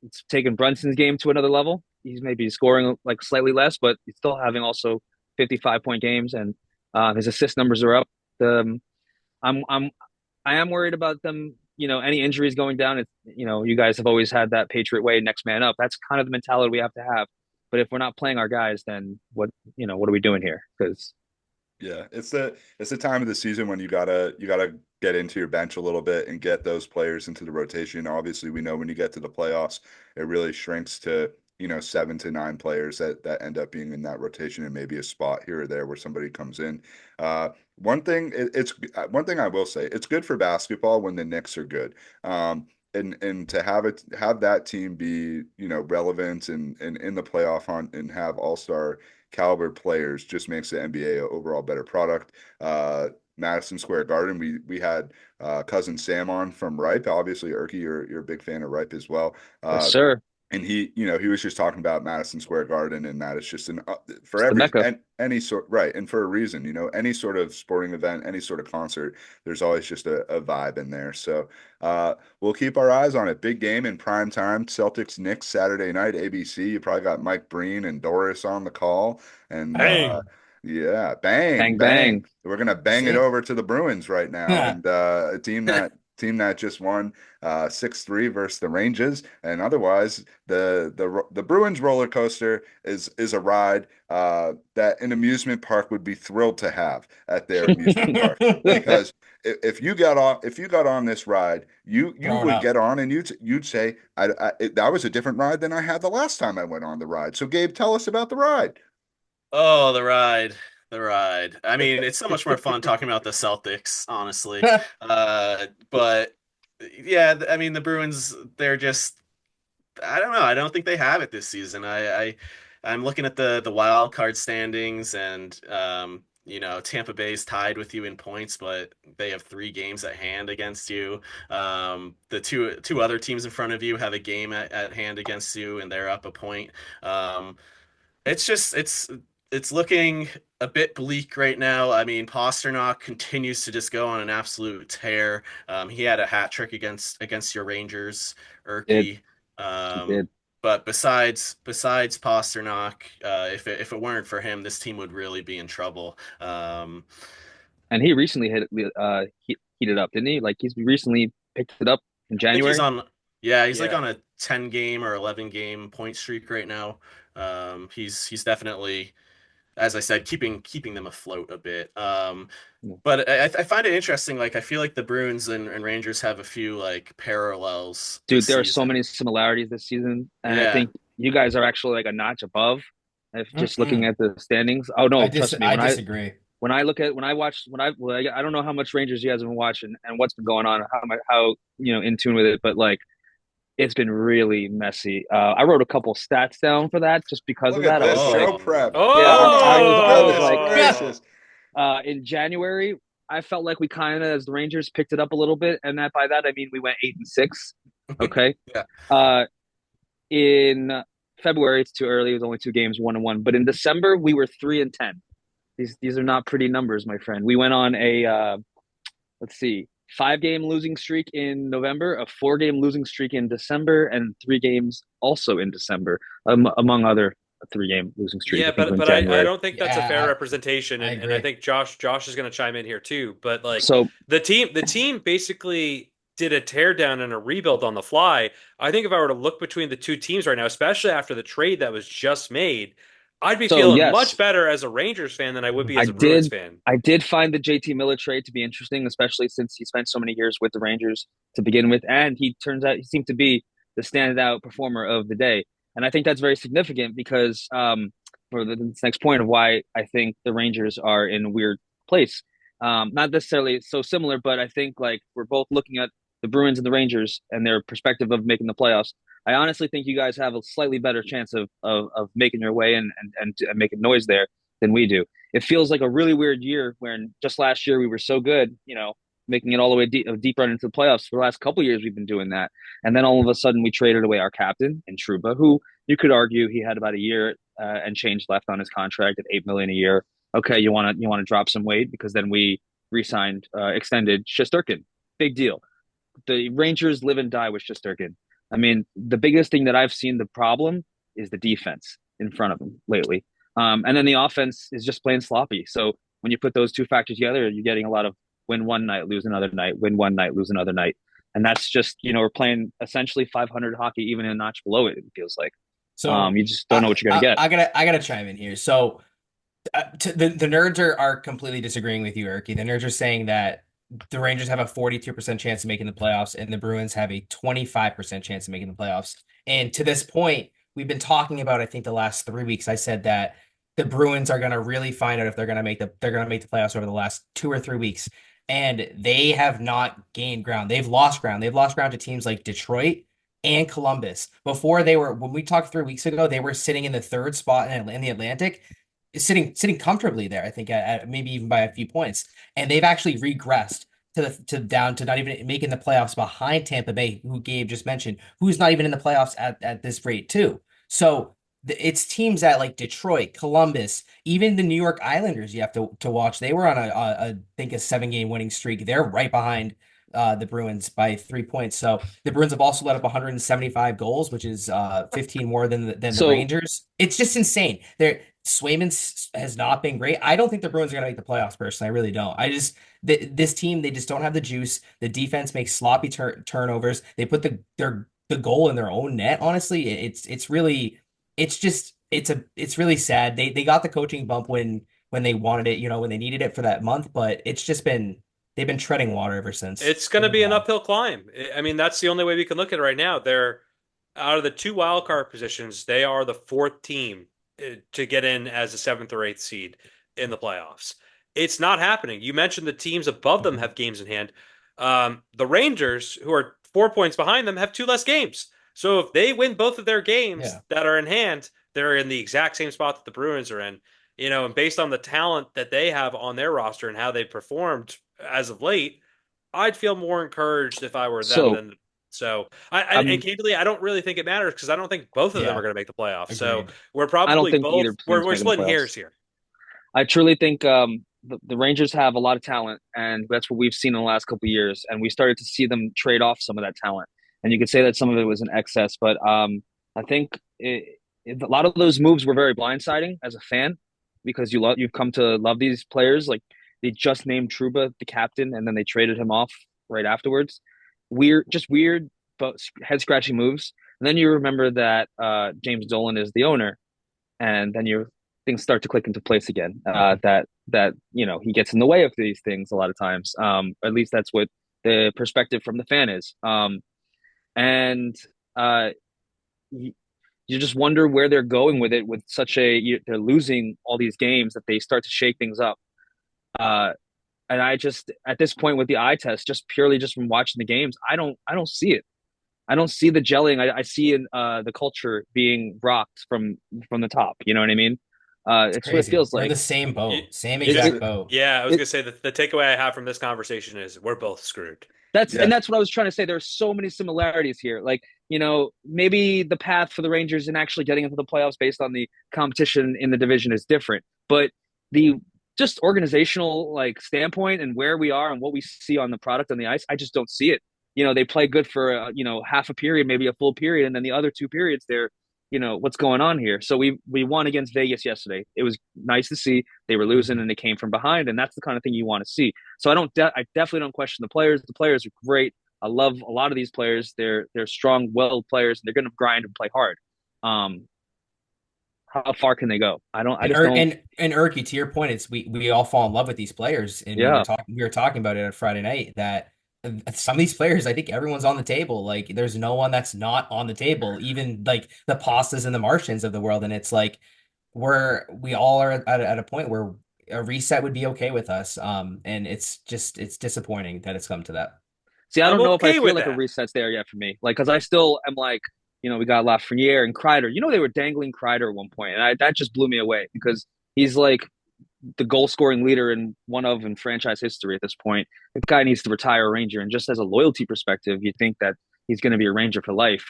It's taken Brunson's game to another level. He's maybe scoring like slightly less, but he's still having also 55-point games, and his assist numbers are up. I am worried about them. Any injuries going down. You guys have always had that Patriot way, next man up. That's kind of the mentality we have to have. But if we're not playing our guys, then what are we doing here? Because Yeah, it's the time of the season when you gotta get into your bench a little bit and get those players into the rotation. Obviously, we know when you get to the playoffs, it really shrinks to 7 to 9 players that end up being in that rotation, and maybe a spot here or there where somebody comes in. One thing it's one thing I will say, it's good for basketball when the Knicks are good. And to have that team be relevant and in the playoff hunt and have all-star caliber players just makes the NBA overall better product. Madison Square Garden, we had cousin Sam on from Ripe. Obviously, Irky, you're a big fan of Ripe as well. yes, sir, And he was just talking about Madison Square Garden, and that it's just for it's the every mecca. any sort, right, and for a reason. Any sort of sporting event, any sort of concert, there's always just a vibe in there. So we'll keep our eyes on it. Big game in prime time, Celtics Knicks Saturday night, ABC. You probably got Mike Breen and Doris on the call, and Bang. yeah, bang Bang bang. bang. We're gonna bang it See? over to the Bruins right now, and a team that just won 6-3 versus the Rangers, and otherwise the Bruins roller coaster is a ride that an amusement park would be thrilled to have at their amusement park, because if you got on this ride, you Growing would up. get on and you'd say that was a different ride than I had the last time I went on the ride. So Gabe, tell us about the ride. Oh, the ride. The ride. I mean, it's so much more fun talking about the Celtics, honestly. But yeah, I mean, the Bruins, they're just, I don't know. I don't think they have it this season. I'm looking at the wild card standings, and Tampa Bay's tied with you in points, but they have 3 games at hand against you. The two other teams in front of you have a game at hand against you, and they're up a point. It's just it's looking a bit bleak right now. I mean, Pasternak continues to just go on an absolute tear. He had a hat trick against your Rangers, Did Irky. he Um, did. but besides Pasternak, if it weren't for him, this team would really be in trouble. And he recently heated up, didn't he? Like he's recently picked it up in I think he's January. on. Yeah, he's like Yeah. on a 10 game or 11 game point streak right now. He's definitely, as I said, keeping them afloat a bit. Yeah. But I find it interesting. Like I feel like the Bruins and Rangers have a few like parallels this Dude, there are so season. many similarities this season, and I Yeah. think you guys are actually like a notch above. If just looking Mm-mm. at the standings. Oh no, trust me. I When I disagree. when I look at when I watch when I well, I don't know how much Rangers you guys have been watching and what's been going on, how in tune with it, but like it's been really messy. I wrote a couple stats down for that just because Look of at that. I this was like, show Oh. prep. yeah, Oh I my was goodness like, gracious. in January, I felt like we kind of, as the Rangers, picked it up a little bit, and that by that I mean we went 8-6. Okay. Yeah. Uh, in February, it's too early. It was only 2 games, 1-1. But in December, we were 3-10. These are not pretty numbers, my friend. We went on a let's see, 5 game losing streak in November, a 4 game losing streak in December, and 3 games also in December, among other 3 game losing streak. Yeah, I think but in I January. don't think that's a fair Yeah, representation, I and I agree. think Josh is going to chime in here too. But like So the team basically did a teardown and a rebuild on the fly. I think if I were to look between the two teams right now, especially after the trade that was just made, I'd be so feeling much yes, better as a Rangers fan than I would be I as a Bruins did. fan. I did find the JT Miller trade to be interesting, especially since he spent so many years with the Rangers to begin with, and he seemed to be the standout performer of the day. And I think that's very significant because for this next point of why I think the Rangers are in a weird place. Not necessarily so similar, but I think like we're both looking at the Bruins and the Rangers and their perspective of making the playoffs. I honestly think you guys have a slightly better chance of making your way and making noise there than we do. It feels like a really weird year when just last year we were so good, making it all the way deep run into the playoffs. For the last couple of years, we've been doing that, and then all of a sudden we traded away our captain in Truba, who you could argue he had about a year and change left on his contract at $8 million a year. Okay, you want to drop some weight because then we re-signed, extended Shesterkin. Big deal. The Rangers live and die with Shesterkin. I mean, the biggest thing that I've seen the problem is the defense in front of them lately. And then the offense is just plain sloppy. So when you put those two factors together, you're getting a lot of win one night, lose another night, win one night, lose another night. And that's just, we're playing essentially 500 hockey, even a notch below it, it feels like. So You just don't know what you're gonna get. I gotta chime in here. So the nerds are completely disagreeing with you, Irky. The nerds are saying that the Rangers have a 42% chance of making the playoffs, and the Bruins have a 25% chance of making the playoffs. And to this point, we've been talking about, I think, the last 3 weeks. I said that the Bruins are going to really find out if they're going to make the playoffs over the last 2 or 3 weeks, and they have not gained ground. They've lost ground. They've lost ground to teams like Detroit and Columbus. Before when we talked 3 weeks ago, they were sitting in the third spot in the Atlantic, sitting comfortably there, I think, at maybe even by a few points. And they've actually regressed to down to not even making the playoffs behind Tampa Bay, who Gabe just mentioned, who's not even in the playoffs at this rate too. So it's teams at like Detroit, Columbus, even the New York Islanders you have to watch. They were on I think a 7-game winning streak. They're right behind the Bruins by 3 points. So the Bruins have also let up 175 goals, which is 15 more than the Rangers. It's just insane. Swayman has not been great. I don't think the Bruins are going to make the playoffs, personally. I really don't. This team, they just don't have the juice. The defense makes sloppy turnovers. They put the goal in their own net. Honestly, it's really sad. They got the coaching bump when they wanted it, when they needed it for that month, but they've been treading water ever since. It's going to be an uphill climb. I mean, that's the only way we can look at it right now. They're out of the 2 wild card positions. They are the 4th team to get in as a 7th or 8th seed in the playoffs. It's not happening. You mentioned the teams above them have games in hand. The Rangers, who are 4 points behind them, have 2 less games. So if they win both of their games that are in hand, they're in the exact same spot that the Bruins are in. And based on the talent that they have on their roster and how they've performed as of late, I'd feel more encouraged if I were them and candidly, I don't really think it matters because I don't think both of them are going to make the playoffs. Agreed. So we're probably I don't think both either we're splitting hairs here. I truly think the Rangers have a lot of talent, and that's what we've seen in the last couple of years. And we started to see them trade off some of that talent. And you could say that some of it was in excess, but I think a lot of those moves were very blindsiding as a fan because you've come to love these players. Like they just named Trouba the captain, and then they traded him off right afterwards. Weird, but head scratching moves. And then you remember that James Dolan is the owner, and then things start to click into place again. That he gets in the way of these things a lot of times. At least that's what the perspective from the fan is. And you just wonder where they're going with it. With they're losing all these games that they start to shake things up. And I just at this point with the eye test, just purely from watching the games, I don't see it. I don't see the gelling. I see the culture being rocked from the top. You know what I mean? It's what it feels like. We're in the same boat, same exact boat. Yeah, I was gonna say the takeaway I have from this conversation is we're both screwed. And that's what I was trying to say. There's so many similarities here. Like, maybe the path for the Rangers in actually getting into the playoffs based on the competition in the division is different, but the just organizational standpoint and where we are and what we see on the product on the ice, I just don't see it. They play good for half a period, maybe a full period, and then the other 2 periods they're what's going on here. So we won against Vegas yesterday. It was nice to see. They were losing and they came from behind, and that's the kind of thing you want to see. So I definitely don't question the players. The players are great. I love a lot of these players. They're strong, well players, and they're going to grind and play hard. How far can they go? And Irky, to your point, it's we all fall in love with these players, and we were talking about it on Friday night that some of these players, I think everyone's on the table. Like there's no one that's not on the table, even like the Pastas and the Martians of the world. And it's like we all are at a point where a reset would be okay with us. And it's disappointing that it's come to that. See, I don't know if I feel like a reset's there yet for me. Like, because I still am like, we got Lafreniere and Kreider. They were dangling Kreider at one point, and that just blew me away because he's like the goal scoring leader in franchise history at this point. The guy needs to retire a Ranger, and just as a loyalty perspective, you think that he's going to be a Ranger for life.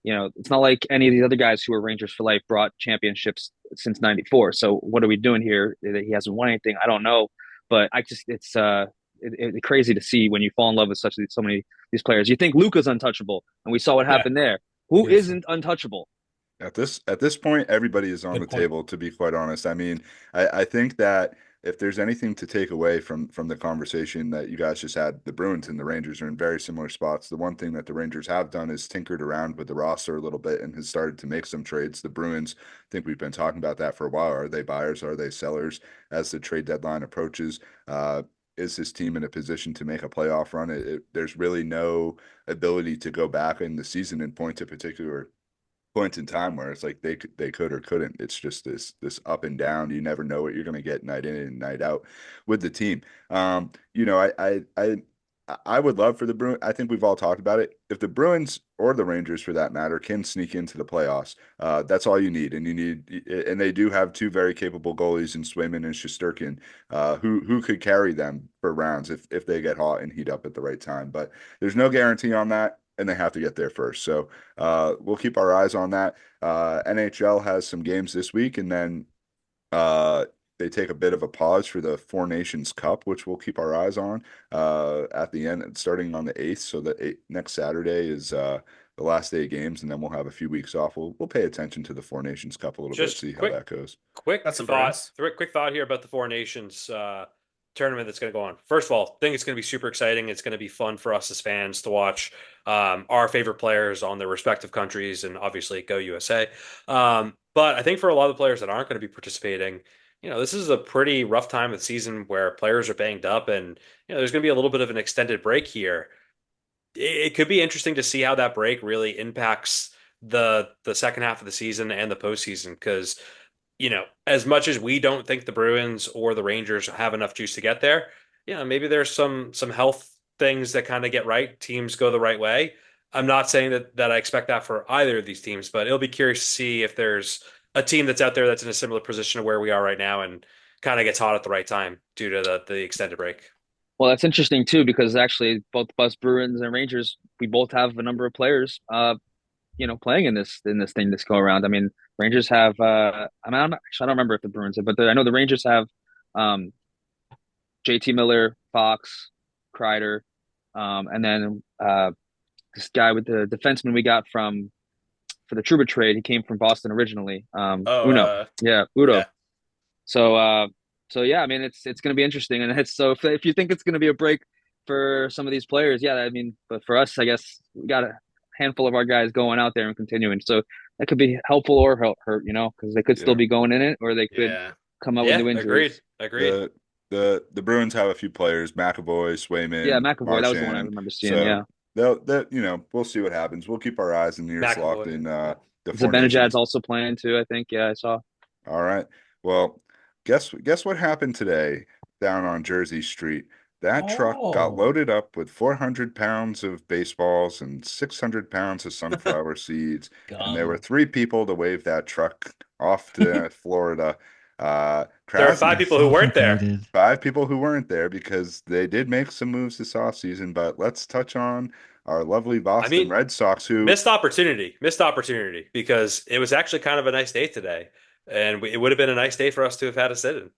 It's not like any of these other guys who are Rangers for life brought championships since '94. So what are we doing here? He hasn't won anything. I don't know, but it's crazy to see when you fall in love with so many these players. You think Luka's untouchable, and we saw what happened there. Who isn't untouchable? At this point, everybody is on the table, to be quite honest. I mean, I think that if there's anything to take away from the conversation that you guys just had, the Bruins and the Rangers are in very similar spots. The one thing that the Rangers have done is tinkered around with the roster a little bit and has started to make some trades. The Bruins, I think we've been talking about that for a while. Are they buyers? Are they sellers as the trade deadline approaches? Is this team in a position to make a playoff run? There's really no ability to go back in the season and point to particular points in time where it's like they could or couldn't. It's just this up and down. You never know what you're going to get night in and night out with the team. I would love for the Bruins. I think we've all talked about it. If the Bruins or the Rangers, for that matter, can sneak into the playoffs, that's all you need. And they do have two very capable goalies in Swayman and Shesterkin, who could carry them for rounds if they get hot and heat up at the right time. But there's no guarantee on that, and they have to get there first. So we'll keep our eyes on that. NHL has some games this week, and then they take a bit of a pause for the Four Nations Cup, which we'll keep our eyes on at the end, starting on the 8th. So next Saturday is the last day of games, and then we'll have a few weeks off. We'll pay attention to the Four Nations Cup a little bit, see how that goes. Quick thought here about the Four Nations tournament that's going to go on. First of all, I think it's going to be super exciting. It's going to be fun for us as fans to watch our favorite players on their respective countries, and obviously go USA. But I think for a lot of the players that aren't going to be participating, this is a pretty rough time of the season where players are banged up, and there's going to be a little bit of an extended break here. It could be interesting to see how that break really impacts the second half of the season and the postseason, because as much as we don't think the Bruins or the Rangers have enough juice to get there, maybe there's some health things that kind of get right. Teams go the right way. I'm not saying that I expect that for either of these teams, but it'll be curious to see if there's a team that's out there that's in a similar position to where we are right now and kind of gets hot at the right time due to the extended break. Well, that's interesting too, because actually both us Bruins and Rangers, we both have a number of players, playing in this thing this go around. I mean, Rangers have, I don't remember if the Bruins have, but I know the Rangers have JT Miller, Fox, Kreider, and then this guy with the defenseman we got for the Trouba trade. He came from Boston originally. Udo. Yeah. So yeah, I mean, it's going to be interesting, and if you think it's going to be a break for some of these players, yeah, I mean, but for us, I guess we got a handful of our guys going out there and continuing. So that could be helpful or hurt, because they could still be going in it, or they could come up with new injuries. Agreed. The Bruins have a few players: McAvoy, Swayman. Yeah, McAvoy. Marchand. That was the one I remember seeing. So we'll see what happens. We'll keep our eyes and ears locked in. The Zibanejad's also playing too, I think. Yeah, I saw. All right. Well, guess what happened today down on Jersey Street? That truck got loaded up with 400 pounds of baseballs and 600 pounds of sunflower seeds. And there were 3 people to wave that truck off to Florida. There are 5 people who weren't there. 5 people who weren't there because they did make some moves this offseason. But let's touch on our lovely Boston Red Sox, who missed opportunity, because it was actually kind of a nice day today. And it would have been a nice day for us to have had a sit-in.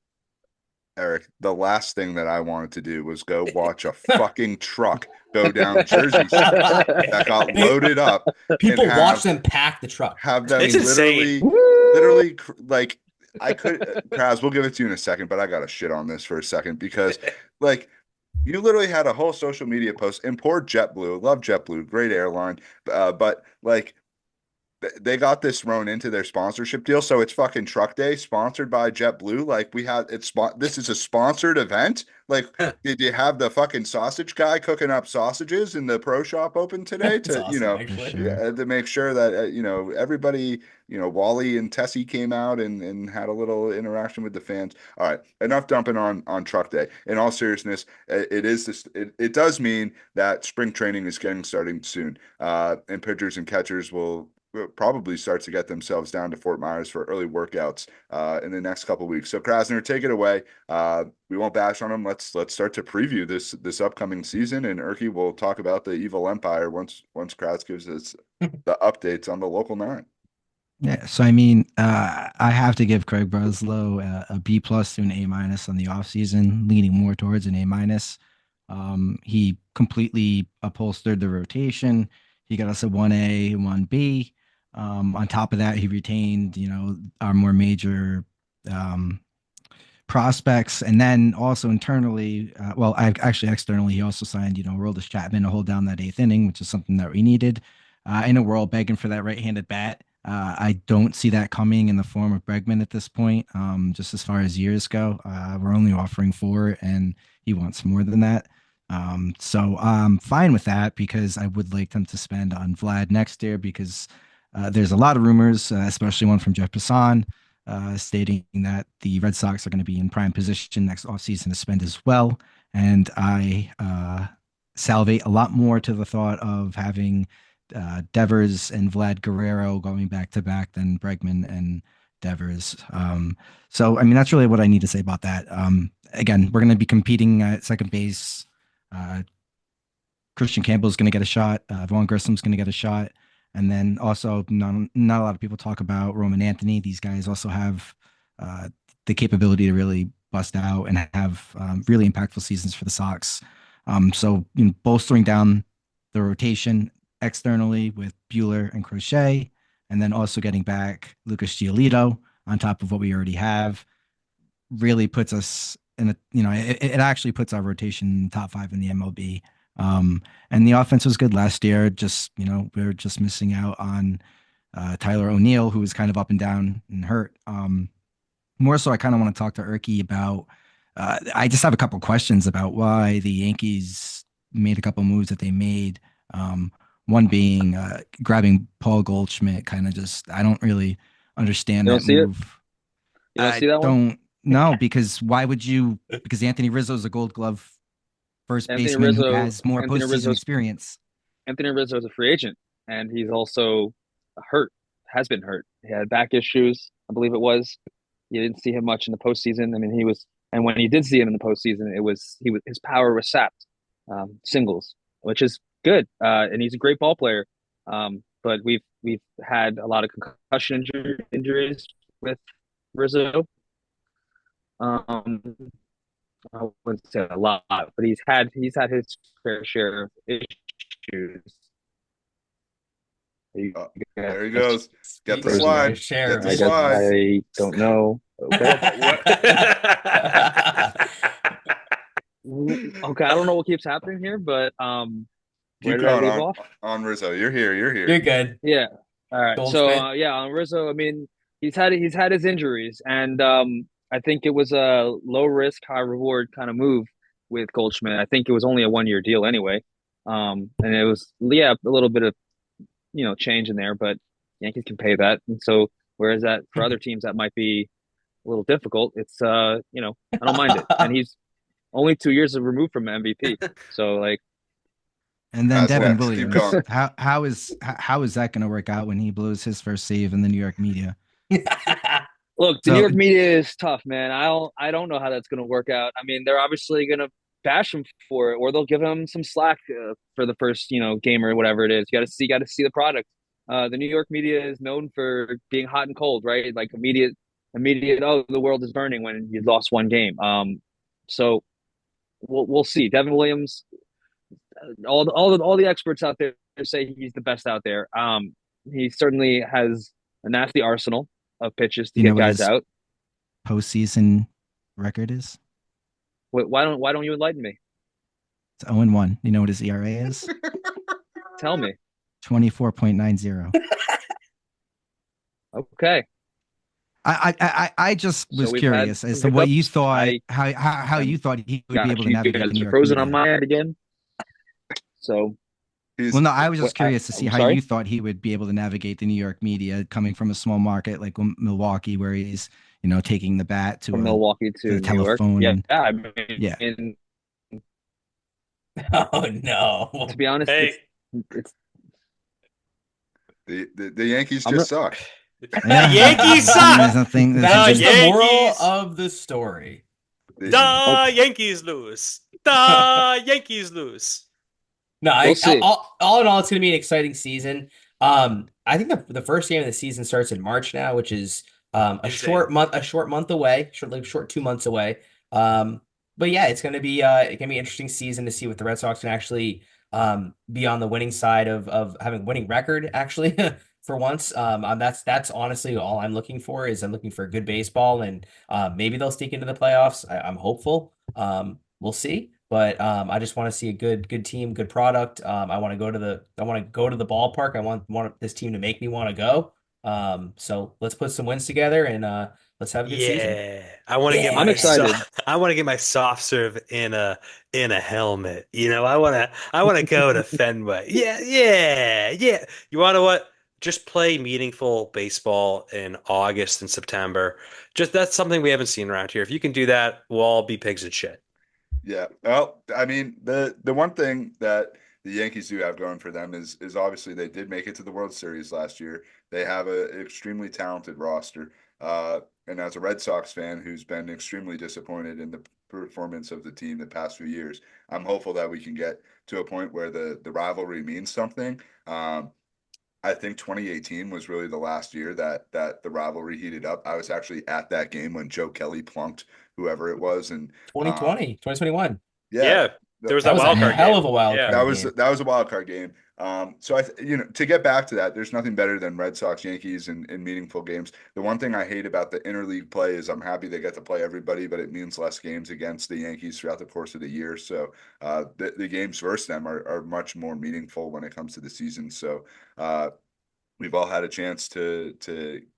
Eric, the last thing that I wanted to do was go watch a fucking truck go down Jersey Street that got loaded up. People watch them pack the truck. Have them literally, like, I could, Kraz, we'll give it to you in a second, but I got to shit on this for a second because, like, you literally had a whole social media post, and poor JetBlue, love JetBlue, great airline, but like, they got this thrown into their sponsorship deal, so it's fucking Truck Day, sponsored by JetBlue. Like this is a sponsored event. Like, did you have the fucking sausage guy cooking up sausages in the pro shop open today to awesome, to make sure that everybody, Wally and Tessie came out and had a little interaction with the fans. All right, enough dumping on Truck Day. In all seriousness, it does mean that spring training is getting starting soon, and pitchers and catchers will probably start to get themselves down to Fort Myers for early workouts in the next couple of weeks. So Krasner, take it away. We won't bash on them. Let's start to preview this upcoming season, and Irky will talk about the Evil Empire once Kras gives us the updates on the local 9. Yeah, so I mean, I have to give Craig Breslow a B+ to an A- on the offseason, leaning more towards an A-. He completely upholstered the rotation. He got us a 1A, 1B. On top of that, he retained, our more major prospects, and then also internally, actually externally, he also signed, Aroldis Chapman to hold down that eighth inning, which is something that we needed. I know we're all begging for that right-handed bat. I don't see that coming in the form of Bregman at this point. Just as far as years go, we're only offering 4, and he wants more than that. So I'm fine with that because I would like them to spend on Vlad next year because there's a lot of rumors, especially one from Jeff Passan, stating that the Red Sox are going to be in prime position next offseason to spend as well. And I salivate a lot more to the thought of having Devers and Vlad Guerrero going back to back than Bregman and Devers. So, I mean, that's really what I need to say about that. Again, we're going to be competing at second base. Christian Campbell is going to get a shot. Vaughn Grissom's going to get a shot. And then also, not a lot of people talk about Roman Anthony. These guys also have the capability to really bust out and have really impactful seasons for the Sox. So, bolstering down the rotation externally with Buehler and Crochet, and then also getting back Lucas Giolito on top of what we already have really puts us in it actually puts our rotation top 5 in the MLB. And the offense was good last year. Just, we were just missing out on Tyler O'Neill, who was kind of up and down and hurt. More so, I kind of want to talk to Irky about, I just have a couple questions about why the Yankees made a couple moves that they made. One being grabbing Paul Goldschmidt, kind of just, I don't really understand that move. You don't see that one? No, because why would you? Because Anthony Rizzo is a Gold Glove first baseman who has more postseason experience. Anthony Rizzo is a free agent, and he's also hurt. Has been hurt. He had back issues, I believe it was. You didn't see him much in the postseason. I mean, and when you did see him in the postseason, his power was sapped. Singles, which is good, and he's a great ball player. But we've had a lot of concussion injuries with Rizzo. I wouldn't say a lot, but he's had his fair share of issues. There he goes. Get the Speaking slide. of share Get the I slide. I don't know. Okay. Okay, I don't know what keeps happening here, but where Keep did I going leave off? on Rizzo. You're here. You're good. Yeah. All right. Goldschmidt. So on Rizzo, I mean, he's had his injuries, and I think it was a low risk, high reward kind of move with Goldschmidt. I think it was only a 1-year deal anyway. And it was a little bit of change in there, but Yankees can pay that. And so whereas that for other teams that might be a little difficult, it's I don't mind it. And he's only 2 years removed from MVP. So like, and then That's Devin next. Keep Williams, going. how is that going to work out when he blows his first save in the New York media? look, the So- New York media is tough, man. I don't know how that's going to work out. I mean, they're obviously going to bash him for it, or they'll give him some slack for the first game or whatever it is. You got to see the product. The New York media is known for being hot and cold, right? Like immediate. Oh, the world is burning when you lost one game. So we'll see. Devin Williams, all the experts out there say he's the best out there. He certainly has a nasty arsenal of pitches to get guys out. Postseason record is? Why don't you enlighten me? It's 0-1. You know what his ERA is? Tell me. 24.90. Okay. I just was curious as to what you thought, how you thought he would be able to navigate the New York frozen media. on my end again. So, well, no, I was just curious to see how you thought he would be able to navigate the New York media coming from a small market like Milwaukee, where he's taking the bat to Milwaukee to the New York. telephone. Yeah, I mean, yeah. Oh no! To be honest, Hey. it's the Yankees just suck. Yankees suck. There's nothing. That's Yankees. the moral of the story. The Yankees lose. The Yankees lose. No, We'll see. all in all, it's going to be an exciting season. I think the first game of the season starts in March now, which is a Insane. short month away, short 2 months away. But yeah, it's going to be an interesting season to see what the Red Sox can actually be on the winning side of having a winning record. Actually, it's for once. That's honestly all I'm looking for. Is I'm looking for good baseball, and maybe they'll sneak into the playoffs. I'm hopeful. We'll see. But I just want to see a good team, good product. I want to go to the ballpark. I want this team to make me want to go. So let's put some wins together and let's have a good season. Yeah, I want to get Yeah. I'm my excited. I want to get my soft serve in a helmet. I want to go to Fenway. Yeah, yeah, yeah. You want to what? Just play meaningful baseball in August and September. Just that's something we haven't seen around here. If you can do that, we'll all be pigs in shit. Yeah. Well, I mean, the one thing that the Yankees do have going for them is obviously they did make it to the World Series last year. They have an extremely talented roster. And as a Red Sox fan who's been extremely disappointed in the performance of the team the past few years, I'm hopeful that we can get to a point where the rivalry means something. I think 2018 was really the last year that the rivalry heated up. I was actually at that game when Joe Kelly plunked whoever it was, and 2020, 2021. yeah, Yeah, there was That that was a wild card hell game. of a wild Yeah. card that game. was a wild card game. So to get back to that, there's nothing better than Red Sox Yankees in meaningful games. The one thing I hate about the interleague play is I'm happy they get to play everybody, but it means less games against the Yankees throughout the course of the year. So the games versus them are much more meaningful when it comes to the season. So we've all had a chance to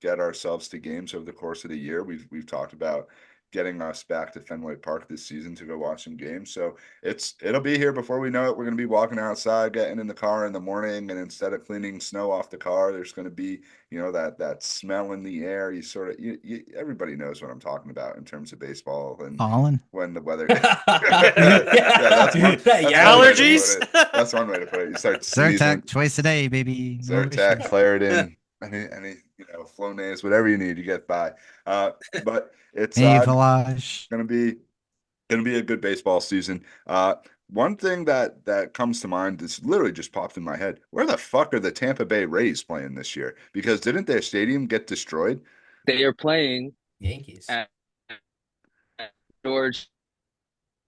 get ourselves to games over the course of the year. We've talked about getting us back to Fenway Park this season to go watch some games. So it'll be here before we know it. We're going to be walking outside, getting in the car in the morning, and instead of cleaning snow off the car, there's going to be that smell in the air. You sort of everybody knows what I'm talking about in terms of baseball and Pollen. when the weather. Yeah, Allergies? That's one way to put it. You start sneezing. Zyrtec twice a day, baby. No Zyrtec, issues. Claritin, any Flonase, whatever you need, you get by. But it's Avalage. gonna be a good baseball season. One thing that comes to mind is literally just popped in my head. Where the fuck are the Tampa Bay Rays playing this year? Because didn't their stadium get destroyed? They are playing Yankees. at George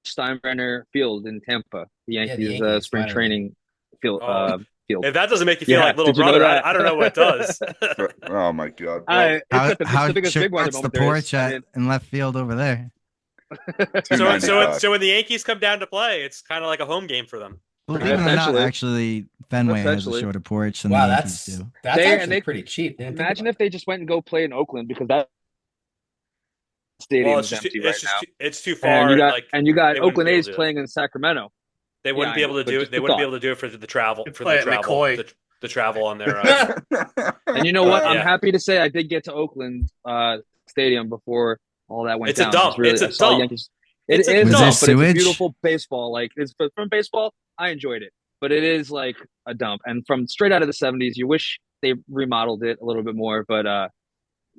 Steinbrenner Field in Tampa. The Yeah, the Yankees Yankees, spring finally. training field. Oh. Field. If that doesn't make you feel Yeah, like little did you know brother, that? I don't know what does. Oh my god! Well, It's How the biggest big weather that's the moment there is. porch in left field over there. So 295. when the Yankees come down to play, it's kind of like a home game for them. Believe it or not, Essentially. actually, Fenway has a Essentially. shorter porch than Wow, the Yankees do. that's They- actually they- pretty cheap. Didn't think Imagine about if they just went and go play in Oakland because that Well, stadium it's is just empty it's right just now. it's too far. And you got they wouldn't Oakland be able A's to do it. playing in Sacramento. They wouldn't Yeah, be I able know, to but do it. just They the wouldn't be thought. able to do it for the travel. Could For play the at travel. McCoy. The travel on their. And you know what? I'm Yeah. happy to say I did get to Oakland Stadium before all that went It's a down. dump. It's a I saw dump. Yankees. It's a It is Was a there dump, but it's a sewage? beautiful baseball. Like from baseball, I enjoyed it, but it is like a dump. And from straight out of the '70s, you wish they remodeled it a little bit more, but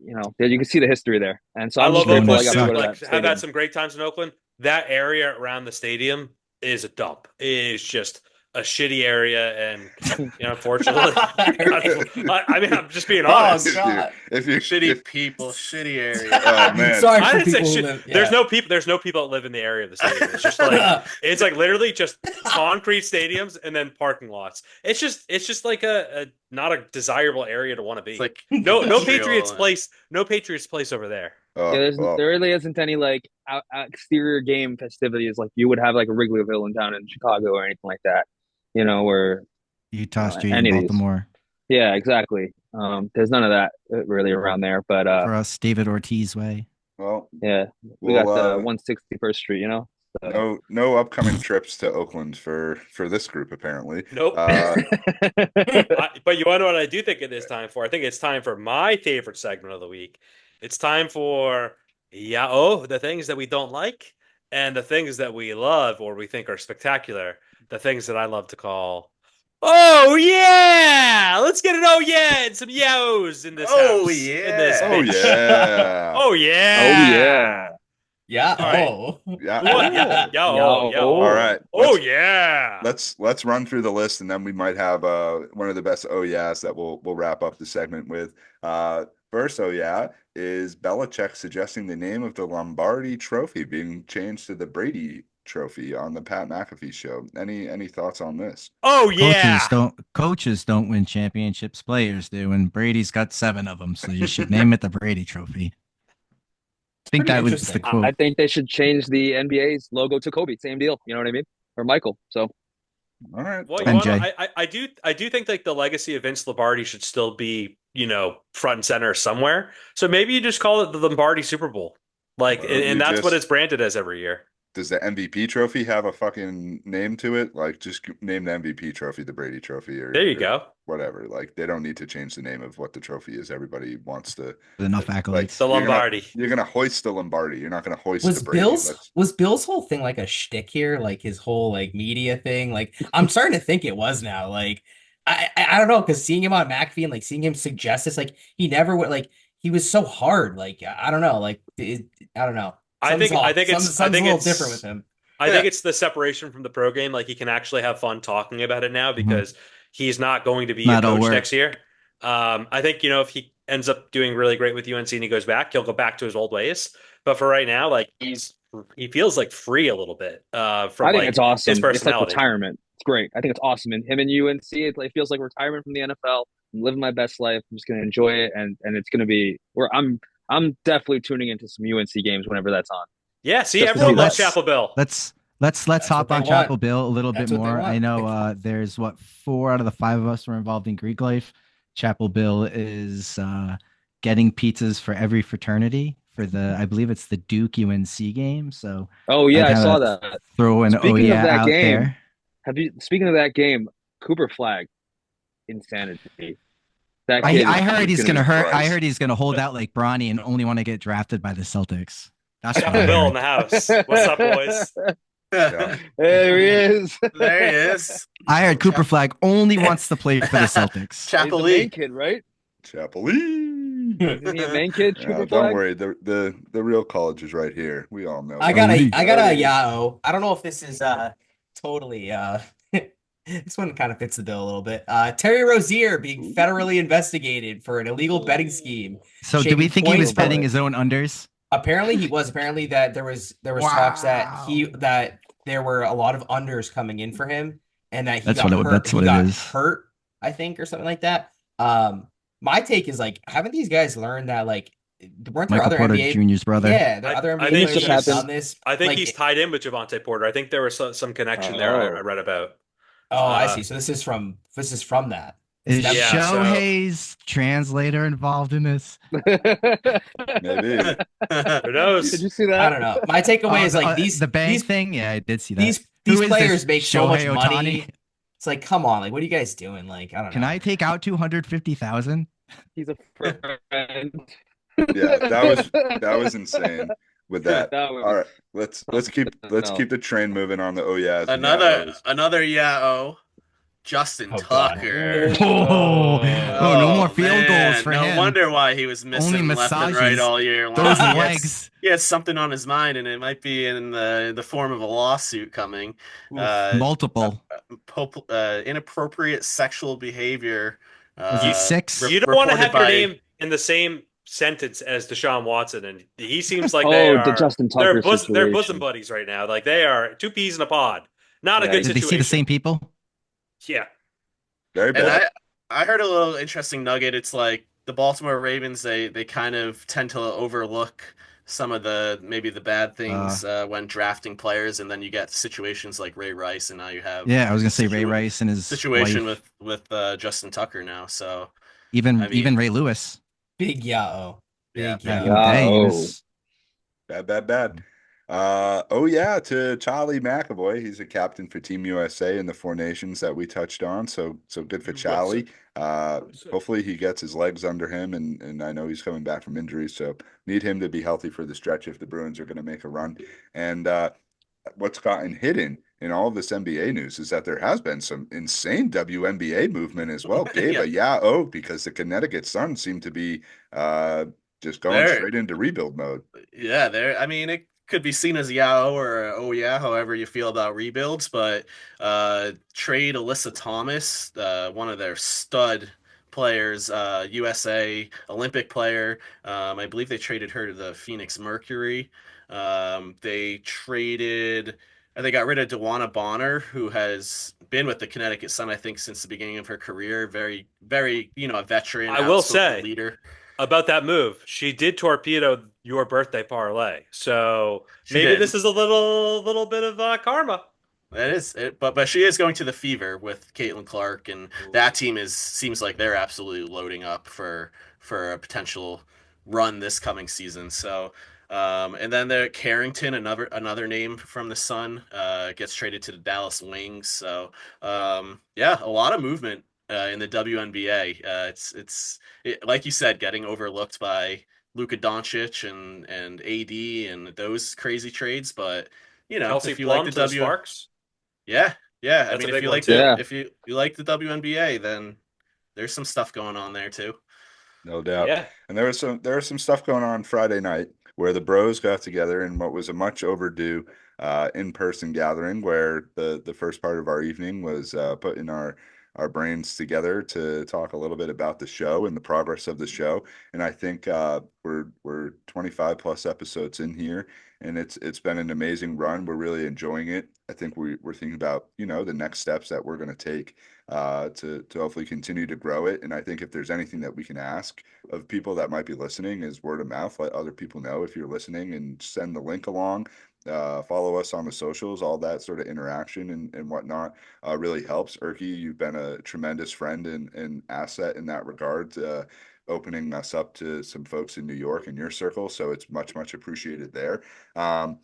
you can see the history there. And so I I'm just love Stadium grateful Oakland I got to too. go to Like, that have had stadium. some great times in Oakland. That area around the stadium is a dump. It is just a shitty area, and unfortunately, I mean, I'm just being Oh, honest. God. If you Shitty people, shitty area. Oh man. Sorry I for didn't say people who shit. live. There's Yeah. no people. There's no people that live in the area of the stadium. It's just like it's like literally just concrete stadiums and then parking lots. It's just like a not a desirable area to want to be. It's like no industrial Patriots and- place. No Patriots place over there. Oh, Yeah, well, there really isn't any like exterior game festivities like you would have like a Wrigleyville in down in Chicago or anything like that. Where Utah Street in any of these. Baltimore. Yeah, exactly. There's none of that really around there, but For us, David Ortiz way. well, yeah, we well, got the 161st Street. So. no upcoming trips to Oakland for this group apparently. Nope. But you want to know what I do think it is time for? I think it's time for my favorite segment of the week. It's time for the things that we don't like and the things that we love or we think are spectacular. The things that I love to call, oh yeah, let's get an oh yeah and some yo's in this Oh, house. yeah. In this Oh bitch. yeah. Oh yeah. Oh yeah. Yeah. All right. Oh. Yeah. What? Yeah. Yo. All right. Oh yeah. Let's run through the list and then we might have one of the best oh yeahs that we'll wrap up the segment with. First oh yeah is Belichick suggesting the name of the Lombardi Trophy being changed to the Brady trophy on the Pat McAfee show. Any thoughts on this? Oh yeah. Coaches don't win championships, players do, and Brady's got 7 of them, so you should name it the Brady Trophy. I think Pretty that was the interesting. quote. I think they should change the NBA's logo to Kobe. Same deal. You know what I mean? Or Michael. So All right. Well, you MJ. want to? I do think like the legacy of Vince Lombardi should still be front and center somewhere. So maybe you just call it the Lombardi Super Bowl, like, Or and you that's what just it's branded as every year. Does the MVP trophy have a fucking name to it? Like, just name the MVP trophy the Brady Trophy, or There you go. whatever. Like, they don't need to change the name of what the trophy is. Everybody wants to Enough like accolades. The Lombardi. You're gonna hoist the Lombardi. You're not gonna hoist Was the Brady. Bill's whole thing like a shtick here, like his whole like media thing? Like I'm starting to think it was now. Like I don't know, because seeing him on McAfee and like seeing him suggest this, like he never would like he was so hard. Like I don't know, like I don't know. I think Something's a little different with him. I think it's the separation from the pro game. Like he can actually have fun talking about it now because he's not going to be Not a all coach work. next year. I think if he ends up doing really great with UNC and he goes back, he'll go back to his old ways. But for right now, like he feels like free a little bit from I think like it's awesome. his It's like personality. retirement. It's great. I think it's awesome. And him and UNC, it feels like retirement from the NFL. I'm living my best life. I'm just gonna enjoy it, and it's gonna be where I'm definitely tuning into some UNC games whenever that's on. Yeah, see, Just to everyone see loves that. Chapel Bill. Let's That's hop what on they want. Chapel Bill a little That's bit what they more. I want. know there's 4 out of the 5 of us were involved in Greek life. Chapel Bill is getting pizzas for every fraternity for I believe it's the Duke UNC game. So Oh yeah, I saw gotta that. throw an Speaking of that out game, there. Speaking of that game, Cooper Flag, insanity. That I, kid I heard is he's gonna gonna be hurt. I Christ. heard he's gonna hold out like Bronny and only want to get drafted by the Celtics. That's what Chapel I Bill in heard. the house. What's up, boys? Yeah. There he is. There he is. I heard Cooper Flag only wants to play for the Celtics. He's Chapel the main Lee. kid, right? Chapel-lee. Isn't he a main kid? Cooper Don't Flag? worry, the real college is right here. We all know. I that. got a Yao. I don't know if this is totally this one kind of fits the bill a little bit. Terry Rozier being federally investigated for an illegal betting scheme. So do we Shaving think he was points betting from- his own unders? Apparently he was. Apparently that there was talks that there were a lot of unders coming in for him and that he That's got what it- hurt. that's He what it got is. hurt, I think, or something like that. My take is like, haven't these guys learned that like weren't there Michael other Porter NBA Jr.'s brother. Yeah, there are other I NBA think players that have he's- done this. I think Like, he's tied in with Javante Porter. I think there was some connection there I read about. Oh, I see. So this is from that. Is That- Yeah, so- Shohei's translator involved in this? Maybe. Who knows? Did you see that? I don't know. My takeaway is like the bank these thing. Yeah, I did see that. these Who is players this? make so much Shohei money. Ohtani? It's like, come on, like what are you guys doing? Like, I don't know. Can I take out 250,000? He's a friend. Yeah, that was insane with that. That was- All right, let's keep the train moving on the yes. Another Yao. Justin Oh, God. Tucker. Oh, no more field man. goals for no him. wonder why he was missing left and right massages. all year long. Those He has- legs. He has something on his mind, and it might be in the form of a lawsuit coming. Multiple. Inappropriate sexual behavior. Was he 6? You don't want to reported have your by- name in the same sentence as Deshaun Watson, and he seems like the Justin they're Tucker bosom situation. buddies right now. Like they are 2 peas in a pod. Not a Yeah, good Did situation. they see the same people? Yeah. Very And bad. I heard a little interesting nugget. It's like the Baltimore Ravens, they kind of tend to overlook some of maybe the bad things when drafting players, and then you get situations like Ray Rice, and now you have Yeah, I was gonna say Ray Rice and his situation wife. with Justin Tucker now. So even I mean- Ray Lewis. Big Yao. Yeah. Big Yeah, Yao. dang, he Oh. was- Bad. To Charlie McAvoy. He's a captain for Team USA in the 4 nations that we touched on. So good for Charlie. Hopefully he gets his legs under him, and I know he's coming back from injury, so need him to be healthy for the stretch if the Bruins are going to make a run. And what's gotten hidden in all of this NBA news is that there has been some insane WNBA movement as well. Gabe, because the Connecticut Sun seem to be just going straight into rebuild mode. Yeah, I mean, it could be seen as Yao or oh yeah, however you feel about rebuilds, but trade Alyssa Thomas, one of their stud players, USA Olympic player. I believe they traded her to the Phoenix Mercury. They traded And they got rid of Dewana Bonner, who has been with the Connecticut Sun, I think, since the beginning of her career. Very, very, a veteran, I will outspoken say leader. about that move, she did torpedo your birthday parlay. So She maybe did. this is a little bit of karma. That is it, but she is going to the Fever with Caitlin Clark, and that team seems like they're absolutely loading up for a potential run this coming season. So, and then the Carrington, another name from the Sun, gets traded to the Dallas Wings. So, yeah, a lot of movement in the WNBA. Like you said, getting overlooked by Luka Doncic and AD and those crazy trades, but Kelsey if you like Plum the to the Sparks. Yeah, yeah. I That's mean, a if big you one like too. Yeah. if you like the WNBA, then there's some stuff going on there too. No doubt. Yeah. And there was some stuff going on Friday night where the bros got together in what was a much overdue in-person gathering where the first part of our evening was putting our brains together to talk a little bit about the show and the progress of the show. And I think we're 25 plus episodes in here, and it's been an amazing run. We're really enjoying it. I think we're thinking about, the next steps that we're going to take to hopefully continue to grow it. And I think if there's anything that we can ask of people that might be listening is word of mouth. Let other people know if you're listening and send the link along. Follow us on the socials, all that sort of interaction and whatnot really helps. Irky, you've been a tremendous friend and asset in that regard, opening us up to some folks in New York in your circle. So it's much, much appreciated there. Um,